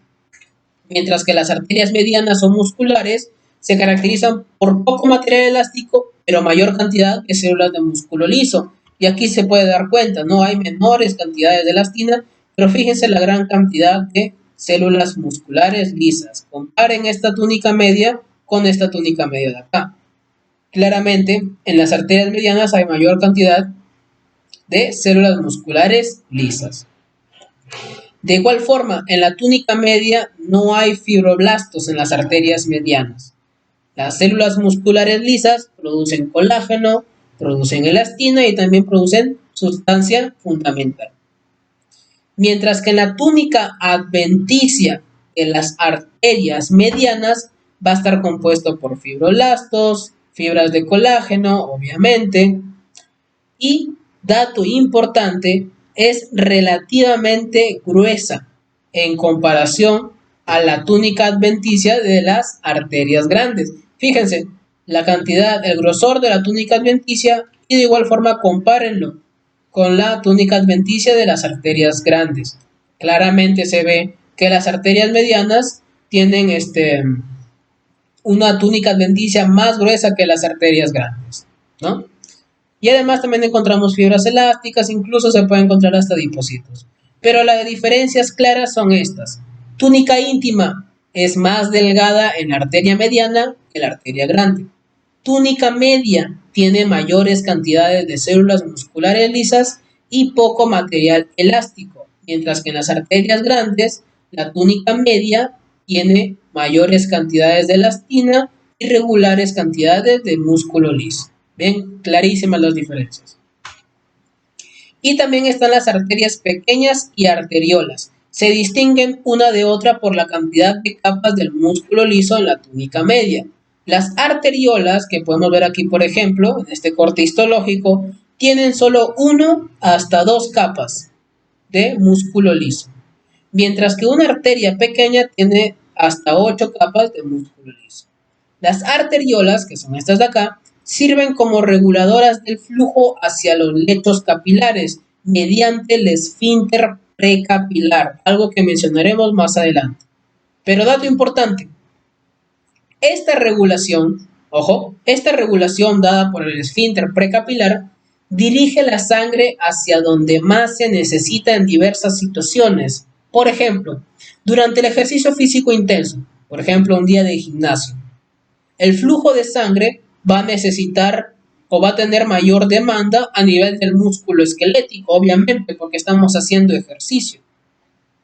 mientras que las arterias medianas o musculares se caracterizan por poco material elástico, pero mayor cantidad de células de músculo liso. Y aquí se puede dar cuenta, no hay menores cantidades de elastina, pero fíjense la gran cantidad de células musculares lisas. Comparen esta túnica media con esta túnica media de acá. Claramente, en las arterias medianas hay mayor cantidad de células musculares lisas. De igual forma, en la túnica media no hay fibroblastos en las arterias medianas. Las células musculares lisas producen colágeno, producen elastina y también producen sustancia fundamental. Mientras que en la túnica adventicia de las arterias medianas va a estar compuesto por fibroblastos, fibras de colágeno, obviamente, y, dato importante, es relativamente gruesa en comparación a la túnica adventicia de las arterias grandes. Fíjense, la cantidad, el grosor de la túnica adventicia y de igual forma compárenlo con la túnica adventicia de las arterias grandes. Claramente se ve que las arterias medianas tienen una túnica adventicia más gruesa que las arterias grandes, ¿no? Y además también encontramos fibras elásticas, incluso se puede encontrar hasta adipocitos. Pero las diferencias claras son estas. Túnica íntima es más delgada en la arteria mediana que la arteria grande. Túnica media tiene mayores cantidades de células musculares lisas y poco material elástico, mientras que en las arterias grandes la túnica media tiene mayores cantidades de elastina y regulares cantidades de músculo liso. Ven, clarísimas las diferencias. Y también están las arterias pequeñas y arteriolas. Se distinguen una de otra por la cantidad de capas del músculo liso en la túnica media. Las arteriolas, que podemos ver aquí por ejemplo, en este corte histológico, tienen solo 1 hasta 2 capas de músculo liso. Mientras que una arteria pequeña tiene hasta 8 capas de músculo liso. Las arteriolas, que son estas de acá, sirven como reguladoras del flujo hacia los lechos capilares mediante el esfínter precapilar, algo que mencionaremos más adelante. Pero dato importante, esta regulación dada por el esfínter precapilar dirige la sangre hacia donde más se necesita en diversas situaciones. Por ejemplo, durante el ejercicio físico intenso, por ejemplo, un día de gimnasio, el flujo de sangre va a necesitar o va a tener mayor demanda a nivel del músculo esquelético, obviamente, porque estamos haciendo ejercicio.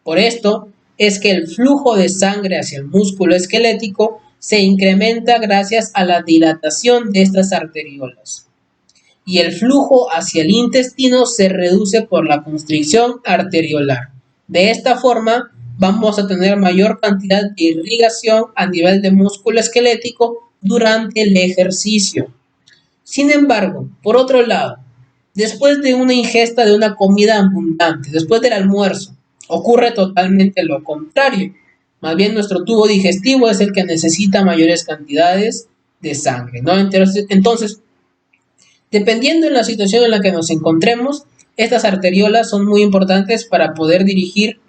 Por esto es que el flujo de sangre hacia el músculo esquelético se incrementa gracias a la dilatación de estas arteriolas. Y el flujo hacia el intestino se reduce por la constricción arteriolar. De esta forma, vamos a tener mayor cantidad de irrigación a nivel de músculo esquelético durante el ejercicio. Sin embargo, por otro lado, después de una ingesta de una comida abundante, después del almuerzo, ocurre totalmente lo contrario. Más bien nuestro tubo digestivo es el que necesita mayores cantidades de sangre, ¿no? Entonces, dependiendo de la situación en la que nos encontremos, estas arteriolas son muy importantes para poder dirigir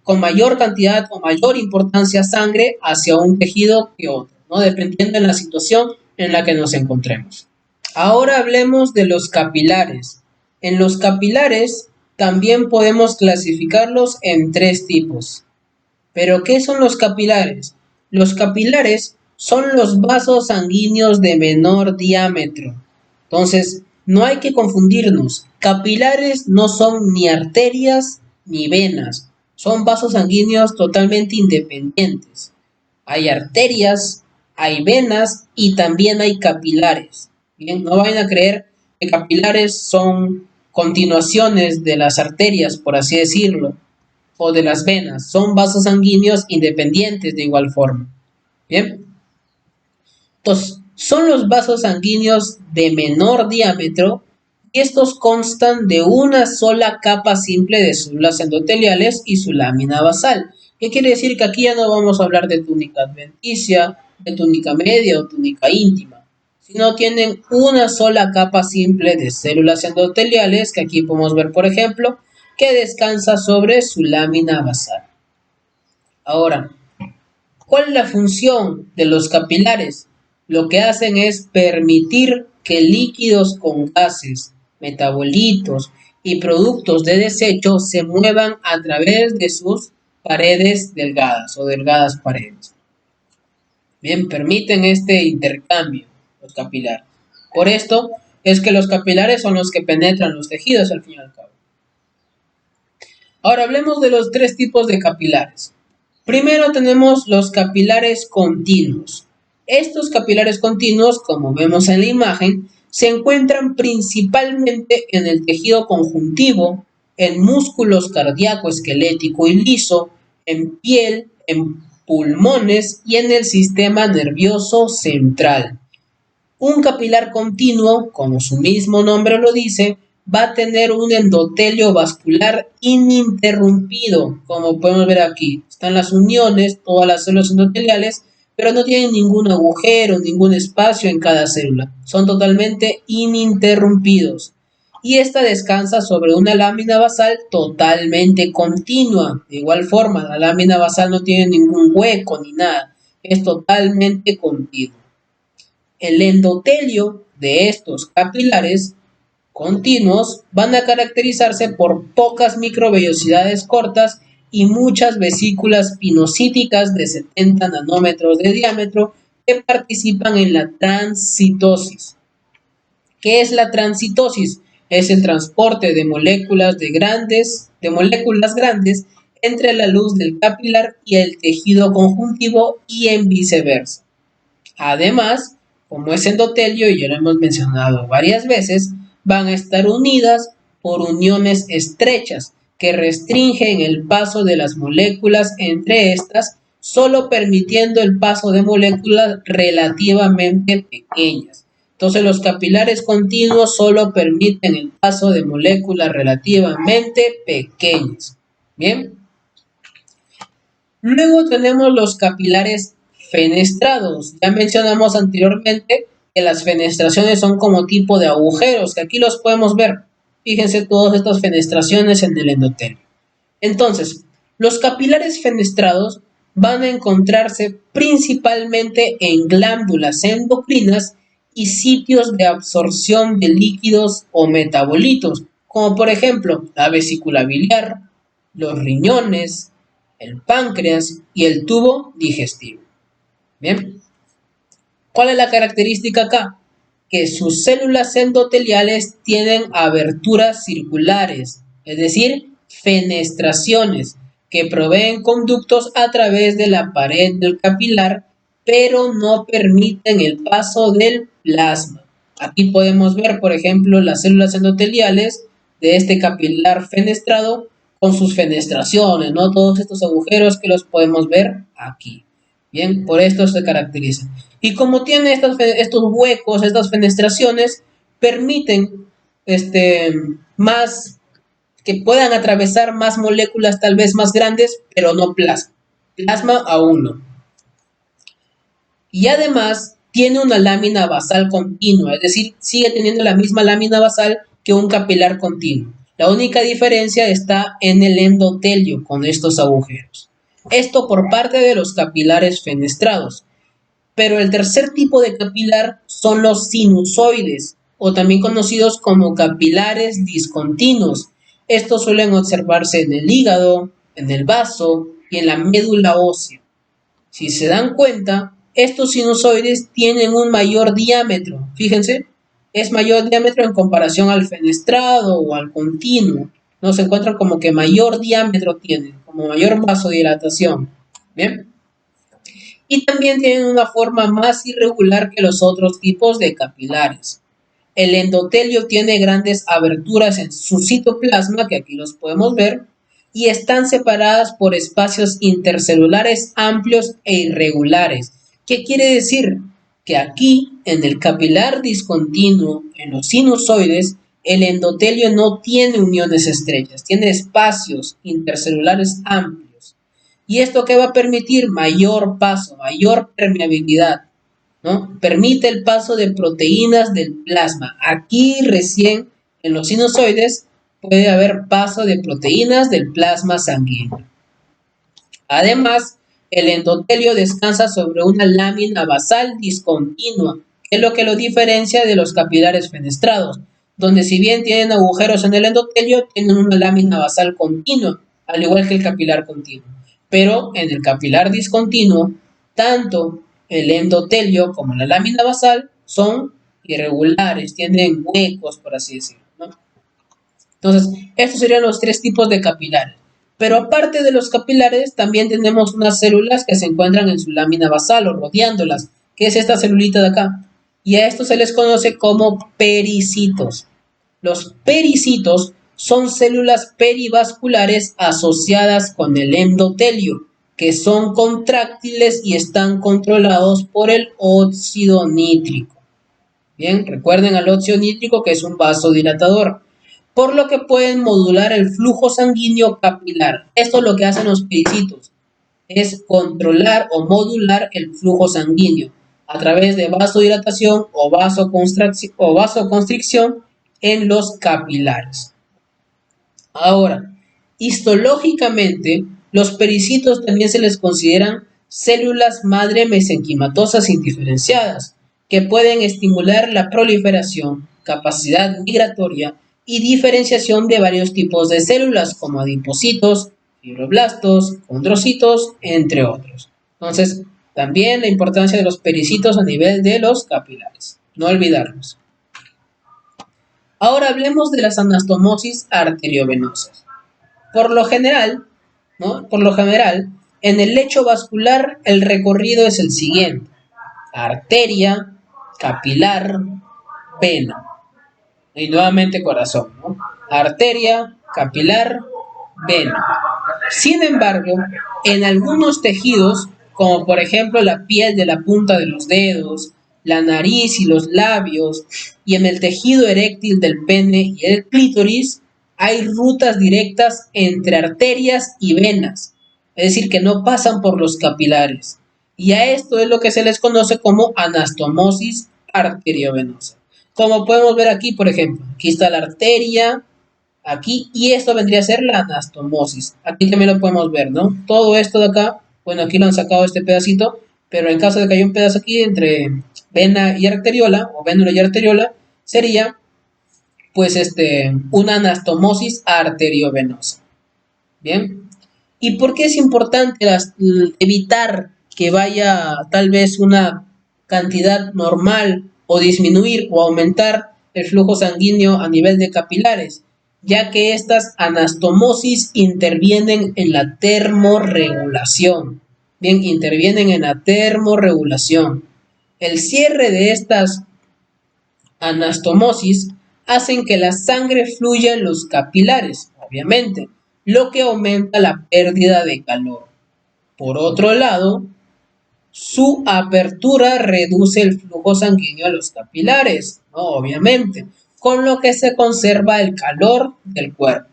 con mayor cantidad o mayor importancia sangre hacia un tejido que otro, ¿no? Dependiendo de la situación en la que nos encontremos. Ahora hablemos de los capilares. En los capilares también podemos clasificarlos en 3 tipos. ¿Pero qué son los capilares? Los capilares son los vasos sanguíneos de menor diámetro. Entonces, no hay que confundirnos. Capilares no son ni arterias ni venas. Son vasos sanguíneos totalmente independientes. Hay arterias, hay venas y también hay capilares. Bien, no vayan a creer que capilares son continuaciones de las arterias, por así decirlo, o de las venas. Son vasos sanguíneos independientes de igual forma. Bien. Entonces, son los vasos sanguíneos de menor diámetro y estos constan de una sola capa simple de células endoteliales y su lámina basal. ¿Qué quiere decir? Que aquí ya no vamos a hablar de túnica adventicia, de túnica media o túnica íntima, sino tienen una sola capa simple de células endoteliales, que aquí podemos ver, por ejemplo, que descansa sobre su lámina basal. Ahora, ¿cuál es la función de los capilares? Lo que hacen es permitir que líquidos con gases, metabolitos y productos de desecho se muevan a través de sus paredes delgadas o delgadas paredes. Bien, permiten este intercambio. los capilares. Por esto es que los capilares son los que penetran los tejidos al fin y al cabo. Ahora hablemos de los tres tipos de capilares. Primero tenemos los capilares continuos. Estos capilares continuos, como vemos en la imagen, se encuentran principalmente en el tejido conjuntivo, en músculos cardíaco, esquelético y liso, en piel, en pulmones y en el sistema nervioso central. Un capilar continuo, como su mismo nombre lo dice, va a tener un endotelio vascular ininterrumpido, como podemos ver aquí. Están las uniones, todas las células endoteliales, pero no tienen ningún agujero, ningún espacio en cada célula. Son totalmente ininterrumpidos. Y esta descansa sobre una lámina basal totalmente continua. De igual forma, la lámina basal no tiene ningún hueco ni nada. Es totalmente continua. El endotelio de estos capilares continuos van a caracterizarse por pocas microvellosidades cortas y muchas vesículas pinocíticas de 70 nanómetros de diámetro que participan en la transcitosis. ¿Qué es la transcitosis? Es el transporte de moléculas grandes entre la luz del capilar y el tejido conjuntivo y en viceversa. Además, como es endotelio, y ya lo hemos mencionado varias veces, van a estar unidas por uniones estrechas que restringen el paso de las moléculas entre estas, solo permitiendo el paso de moléculas relativamente pequeñas. Entonces los capilares continuos solo permiten el paso de moléculas relativamente pequeñas. Bien. Luego tenemos los capilares fenestrados. Ya mencionamos anteriormente que las fenestraciones son como tipo de agujeros, que aquí los podemos ver. Fíjense todas estas fenestraciones en el endotelio. Entonces, los capilares fenestrados van a encontrarse principalmente en glándulas endocrinas y sitios de absorción de líquidos o metabolitos, como por ejemplo la vesícula biliar, los riñones, el páncreas y el tubo digestivo. Bien, ¿cuál es la característica acá? Que sus células endoteliales tienen aberturas circulares, es decir, fenestraciones que proveen conductos a través de la pared del capilar, pero no permiten el paso del plasma. Aquí podemos ver, por ejemplo, las células endoteliales de este capilar fenestrado con sus fenestraciones, ¿no? Todos estos agujeros que los podemos ver aquí. Bien, por esto se caracteriza. Y como tiene estos huecos, estas fenestraciones, permiten más que puedan atravesar más moléculas tal vez más grandes, pero no plasma. Plasma aún no. Y además tiene una lámina basal continua, es decir, sigue teniendo la misma lámina basal que un capilar continuo. La única diferencia está en el endotelio con estos agujeros. Esto por parte de los capilares fenestrados. Pero el tercer tipo de capilar son los sinusoides, o también conocidos como capilares discontinuos. Estos suelen observarse en el hígado, en el vaso y en la médula ósea. Si se dan cuenta, estos sinusoides tienen un mayor diámetro. Fíjense, es mayor diámetro en comparación al fenestrado o al continuo. No se encuentran como que mayor diámetro tienen, como mayor vasodilatación. Bien. Y también tienen una forma más irregular que los otros tipos de capilares. El endotelio tiene grandes aberturas en su citoplasma, que aquí los podemos ver, y están separadas por espacios intercelulares amplios e irregulares. ¿Qué quiere decir? Que aquí, en el capilar discontinuo, en los sinusoides, el endotelio no tiene uniones estrechas, tiene espacios intercelulares amplios. ¿Y esto qué va a permitir? Mayor paso, mayor permeabilidad, ¿no? Permite el paso de proteínas del plasma. Aquí recién en los sinusoides puede haber paso de proteínas del plasma sanguíneo. Además, el endotelio descansa sobre una lámina basal discontinua, que es lo que lo diferencia de los capilares fenestrados, donde si bien tienen agujeros en el endotelio, tienen una lámina basal continua, al igual que el capilar continuo. Pero en el capilar discontinuo, tanto el endotelio como la lámina basal son irregulares, tienen huecos, por así decirlo, ¿no? Entonces, estos serían los tres tipos de capilares. Pero aparte de los capilares, también tenemos unas células que se encuentran en su lámina basal o rodeándolas, que es esta celulita de acá. Y a estos se les conoce como pericitos. Los pericitos son células perivasculares asociadas con el endotelio, que son contráctiles y están controlados por el óxido nítrico. Bien, recuerden al óxido nítrico, que es un vasodilatador, por lo que pueden modular el flujo sanguíneo capilar. Esto es lo que hacen los pericitos, es controlar o modular el flujo sanguíneo a través de vasodilatación o vasoconstricción en los capilares. Ahora, histológicamente, los pericitos también se les consideran células madre mesenquimatosas indiferenciadas, que pueden estimular la proliferación, capacidad migratoria y diferenciación de varios tipos de células, como adipocitos, fibroblastos, condrocitos, entre otros. Entonces, también la importancia de los pericitos a nivel de los capilares. No olvidarlos. Ahora hablemos de las anastomosis arteriovenosas. Por lo general, en el lecho vascular el recorrido es el siguiente: arteria, capilar, vena. Y nuevamente corazón, ¿no? Arteria, capilar, vena. Sin embargo, en algunos tejidos, como por ejemplo la piel de la punta de los dedos, la nariz y los labios, y en el tejido eréctil del pene y el clítoris, hay rutas directas entre arterias y venas, es decir, que no pasan por los capilares. Y a esto es lo que se les conoce como anastomosis arteriovenosa. Como podemos ver aquí, por ejemplo, aquí está la arteria, aquí, y esto vendría a ser la anastomosis. Aquí también lo podemos ver, ¿no? Todo esto de acá, bueno, aquí lo han sacado este pedacito, pero en caso de que haya un pedazo aquí entre vena y arteriola, o vénula y arteriola, sería, pues, una anastomosis arteriovenosa. Bien. ¿Y por qué es importante evitar que vaya tal vez una cantidad normal o disminuir o aumentar el flujo sanguíneo a nivel de capilares? Ya que estas anastomosis intervienen en la termorregulación. Bien, intervienen en la termorregulación. El cierre de estas anastomosis hacen que la sangre fluya en los capilares, obviamente, lo que aumenta la pérdida de calor. Por otro lado, su apertura reduce el flujo sanguíneo a los capilares, ¿no? Obviamente, con lo que se conserva el calor del cuerpo.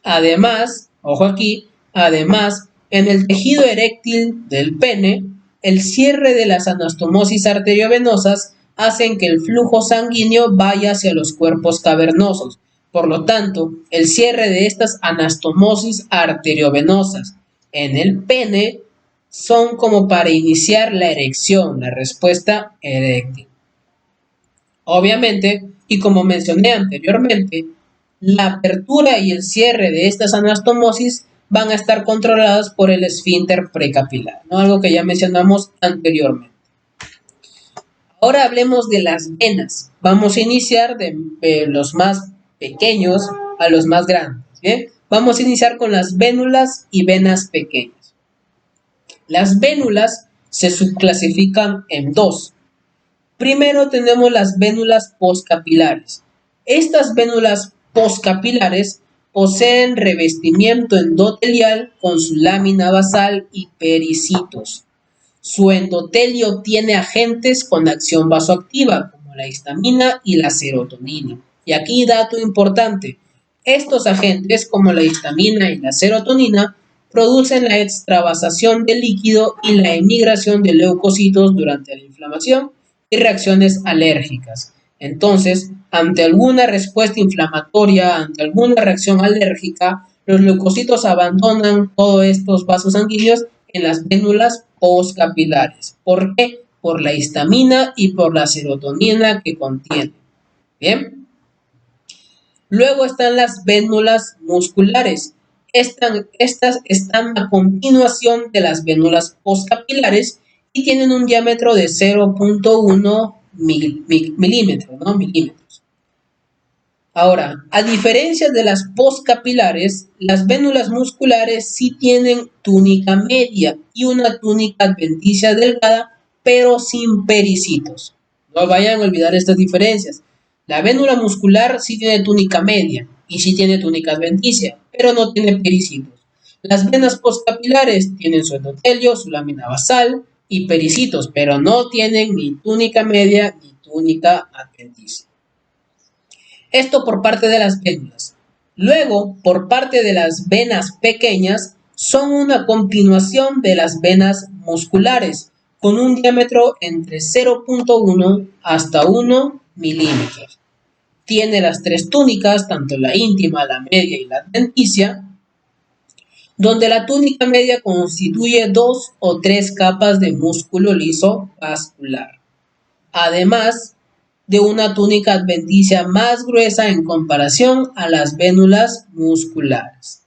Además, ojo aquí, además, en el tejido eréctil del pene, el cierre de las anastomosis arteriovenosas hacen que el flujo sanguíneo vaya hacia los cuerpos cavernosos. Por lo tanto, el cierre de estas anastomosis arteriovenosas en el pene son como para iniciar la erección, la respuesta eréctil. Obviamente, y como mencioné anteriormente, la apertura y el cierre de estas anastomosis van a estar controladas por el esfínter precapilar, ¿no? Algo que ya mencionamos anteriormente. Ahora hablemos de las venas. Vamos a iniciar de los más pequeños a los más grandes, ¿bien? Vamos a iniciar con las vénulas y venas pequeñas. Las vénulas se subclasifican en dos. Primero tenemos las vénulas postcapilares. Estas vénulas postcapilares poseen revestimiento endotelial con su lámina basal y pericitos. Su endotelio tiene agentes con acción vasoactiva, como la histamina y la serotonina. Y aquí dato importante, estos agentes, como la histamina y la serotonina, producen la extravasación del líquido y la emigración de leucocitos durante la inflamación y reacciones alérgicas. Entonces, ante alguna respuesta inflamatoria, ante alguna reacción alérgica, los leucocitos abandonan todos estos vasos sanguíneos en las vénulas postcapilares. ¿Por qué? Por la histamina y por la serotonina que contienen. Bien. Luego están las vénulas musculares. Estas están a continuación de las vénulas postcapilares y tienen un diámetro de 0.1 milímetros, ¿no? Milímetros. Ahora, a diferencia de las postcapilares, las vénulas musculares sí tienen túnica media y una túnica adventicia delgada, pero sin pericitos. No vayan a olvidar estas diferencias. La vénula muscular sí tiene túnica media y sí tiene túnica adventicia, pero no tiene pericitos. Las venas postcapilares tienen su endotelio, su lámina basal y pericitos, pero no tienen ni túnica media ni túnica adventicia. Esto por parte de las vénulas. Luego, por parte de las venas pequeñas, son una continuación de las venas musculares, con un diámetro entre 0.1 hasta 1 milímetros. Tiene las tres túnicas, tanto la íntima, la media y la adventicia, donde la túnica media constituye 2 o 3 capas de músculo liso vascular. Además de una túnica adventicia más gruesa en comparación a las vénulas musculares.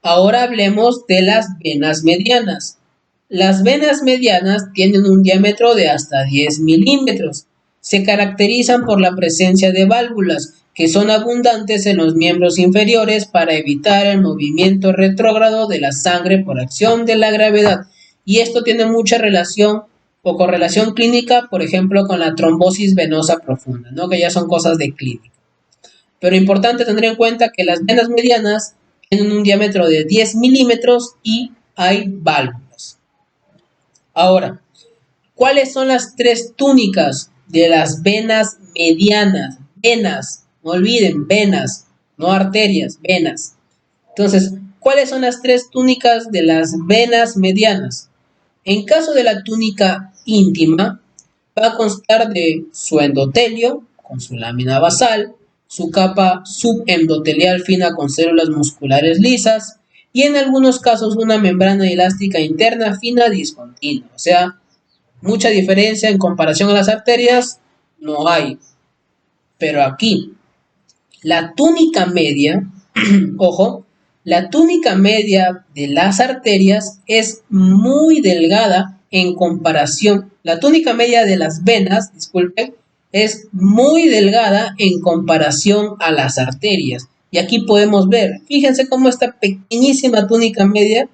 Ahora hablemos de las venas medianas. Las venas medianas tienen un diámetro de hasta 10 milímetros. Se caracterizan por la presencia de válvulas, que son abundantes en los miembros inferiores para evitar el movimiento retrógrado de la sangre por acción de la gravedad. Y esto tiene mucha relación o correlación clínica, por ejemplo, con la trombosis venosa profunda, ¿no? Que ya son cosas de clínica. Pero importante tener en cuenta que las venas medianas tienen un diámetro de 10 milímetros y hay válvulas. Ahora, ¿cuáles son las tres túnicas de las venas medianas? Venas, no olviden, venas, no arterias, venas. Entonces, ¿cuáles son las tres túnicas de las venas medianas? En caso de la túnica íntima, va a constar de su endotelio, con su lámina basal, su capa subendotelial fina con células musculares lisas, y en algunos casos una membrana elástica interna fina discontinua. O sea, mucha diferencia en comparación a las arterias no hay. Pero aquí, la túnica media, ojo, la túnica media de las arterias es muy delgada en comparación. La túnica media de las venas, disculpen, es muy delgada en comparación a las arterias. Y aquí podemos ver, fíjense cómo esta pequeñísima túnica media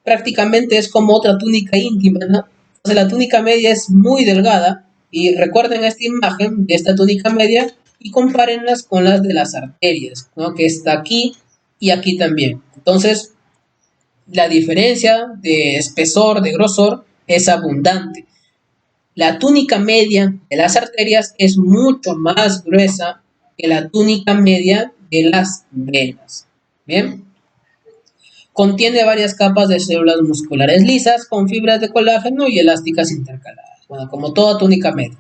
prácticamente es como otra túnica íntima, ¿no? Entonces la túnica media es muy delgada y recuerden esta imagen de esta túnica media y compárenlas con las de las arterias, ¿no? Que está aquí y aquí también. Entonces, la diferencia de espesor, de grosor, es abundante. La túnica media de las arterias es mucho más gruesa que la túnica media de las venas. ¿Bien? Contiene varias capas de células musculares lisas con fibras de colágeno y elásticas intercaladas. Bueno, como toda túnica media.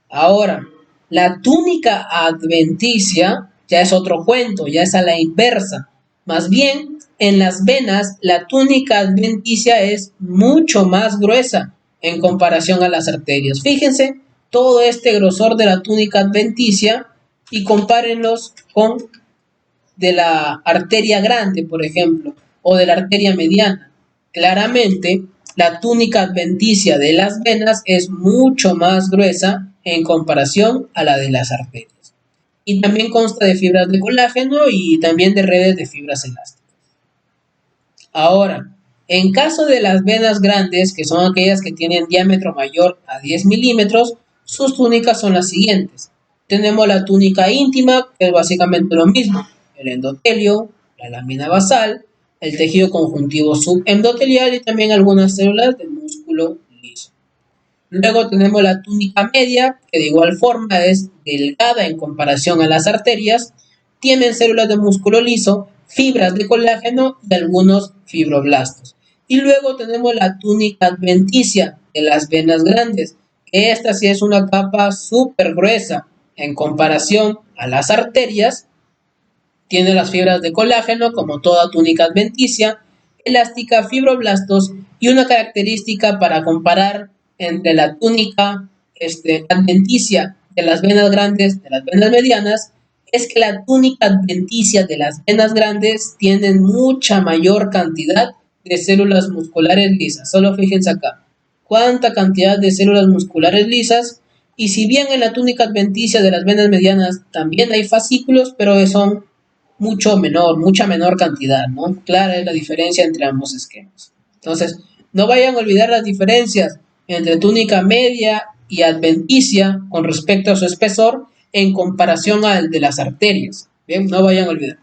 Ahora, la túnica adventicia ya es otro cuento, ya es a la inversa. Más bien, en las venas, la túnica adventicia es mucho más gruesa en comparación a las arterias. Fíjense todo este grosor de la túnica adventicia y compárenlos con de la arteria grande, por ejemplo, o de la arteria mediana. Claramente, la túnica adventicia de las venas es mucho más gruesa en comparación a la de las arterias. Y también consta de fibras de colágeno y también de redes de fibras elásticas. Ahora, en caso de las venas grandes, que son aquellas que tienen diámetro mayor a 10 milímetros, sus túnicas son las siguientes. Tenemos la túnica íntima, que es básicamente lo mismo, el endotelio, la lámina basal, el tejido conjuntivo subendotelial y también algunas células del músculo liso. Luego tenemos la túnica media, que de igual forma es delgada en comparación a las arterias, tienen células de músculo liso, fibras de colágeno y algunos fibroblastos. Y luego tenemos la túnica adventicia de las venas grandes, que esta sí es una capa súper gruesa en comparación a las arterias. Tiene las fibras de colágeno como toda túnica adventicia, elástica, fibroblastos y una característica para comparar entre la túnica adventicia de las venas grandes, de las venas medianas, es que la túnica adventicia de las venas grandes tienen mucha mayor cantidad de células musculares lisas. Solo fíjense acá. cuánta cantidad de células musculares lisas, y si bien en la túnica adventicia de las venas medianas también hay fascículos, pero son mucha menor cantidad, ¿no? Clara es la diferencia entre ambos esquemas. Entonces, no vayan a olvidar las diferencias entre túnica media y adventicia con respecto a su espesor en comparación al de las arterias. Bien, no vayan a olvidar.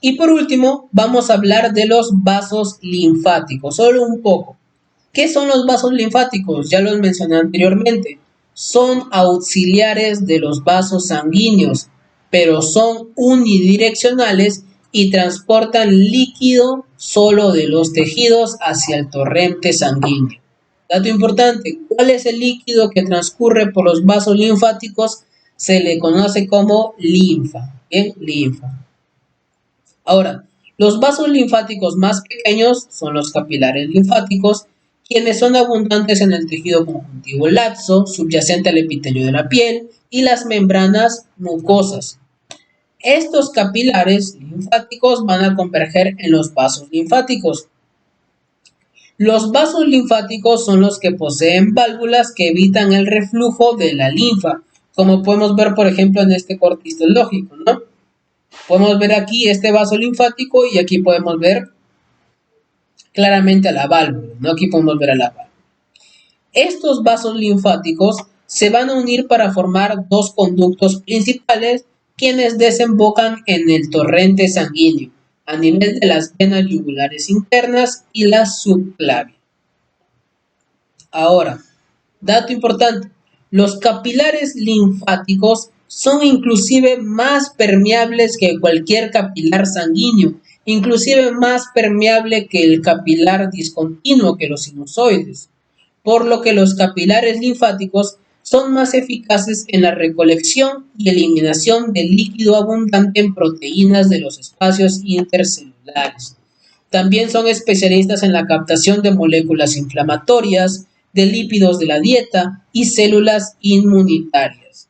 Y por último, vamos a hablar de los vasos linfáticos, solo un poco. ¿Qué son los vasos linfáticos? Ya los mencioné anteriormente. Son auxiliares de los vasos sanguíneos, pero son unidireccionales y transportan líquido solo de los tejidos hacia el torrente sanguíneo. Dato importante, ¿cuál es el líquido que transcurre por los vasos linfáticos? Se le conoce como linfa. Bien, linfa. Ahora, los vasos linfáticos más pequeños son los capilares linfáticos, quienes son abundantes en el tejido conjuntivo laxo, subyacente al epitelio de la piel, y las membranas mucosas. Estos capilares linfáticos van a converger en los vasos linfáticos. Los vasos linfáticos son los que poseen válvulas que evitan el reflujo de la linfa, como podemos ver, por ejemplo, en este corte histológico, ¿no? Podemos ver aquí este vaso linfático y aquí podemos ver claramente a la válvula, ¿no? Aquí podemos ver a la válvula. Estos vasos linfáticos se van a unir para formar dos conductos principales, quienes desembocan en el torrente sanguíneo, a nivel de las venas yugulares internas y la subclavia. Ahora, dato importante, los capilares linfáticos son inclusive más permeables que cualquier capilar sanguíneo, inclusive más permeable que el capilar discontinuo, que los sinusoides, por lo que los capilares linfáticos son más eficaces en la recolección y eliminación de líquido abundante en proteínas de los espacios intercelulares. También son especialistas en la captación de moléculas inflamatorias, de lípidos de la dieta y células inmunitarias.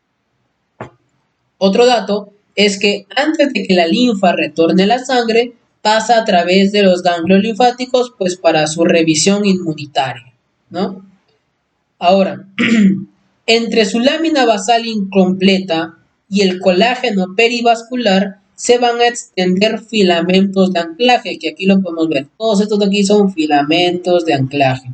Otro dato es que antes de que la linfa retorne a la sangre, pasa a través de los ganglios linfáticos, pues para su revisión inmunitaria, ¿no? Ahora, entre su lámina basal incompleta y el colágeno perivascular se van a extender filamentos de anclaje, que aquí lo podemos ver. Todos estos de aquí son filamentos de anclaje.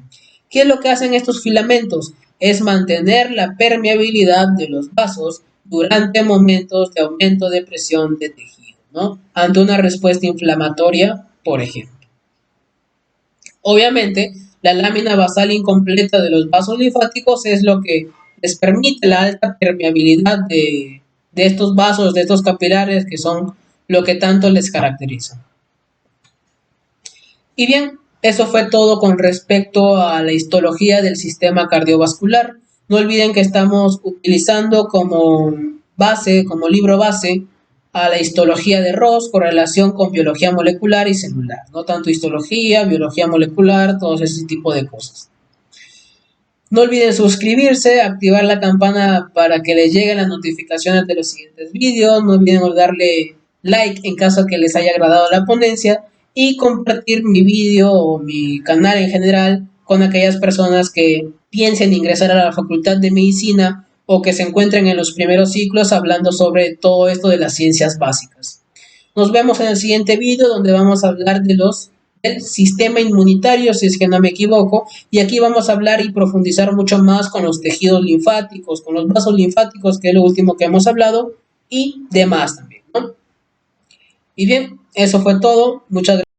¿Qué es lo que hacen estos filamentos? Es mantener la permeabilidad de los vasos durante momentos de aumento de presión de tejido, ¿no? Ante una respuesta inflamatoria, por ejemplo. Obviamente, la lámina basal incompleta de los vasos linfáticos es lo que les permite la alta permeabilidad de estos vasos, de estos capilares, que son lo que tanto les caracteriza. Y bien, eso fue todo con respecto a la histología del sistema cardiovascular. No olviden que estamos utilizando como base, como libro base, a la histología de Ross con relación con biología molecular y celular, no tanto histología, biología molecular, todo ese tipo de cosas. No olviden suscribirse, activar la campana para que les lleguen las notificaciones de los siguientes vídeos, no olviden darle like en caso que les haya agradado la ponencia y compartir mi vídeo o mi canal en general con aquellas personas que piensen ingresar a la Facultad de Medicina o que se encuentren en los primeros ciclos hablando sobre todo esto de las ciencias básicas. Nos vemos en el siguiente vídeo donde vamos a hablar del sistema inmunitario, si es que no me equivoco, y aquí vamos a hablar y profundizar mucho más con los tejidos linfáticos, con los vasos linfáticos, que es lo último que hemos hablado, y demás también, ¿no? Y bien, eso fue todo. Muchas gracias.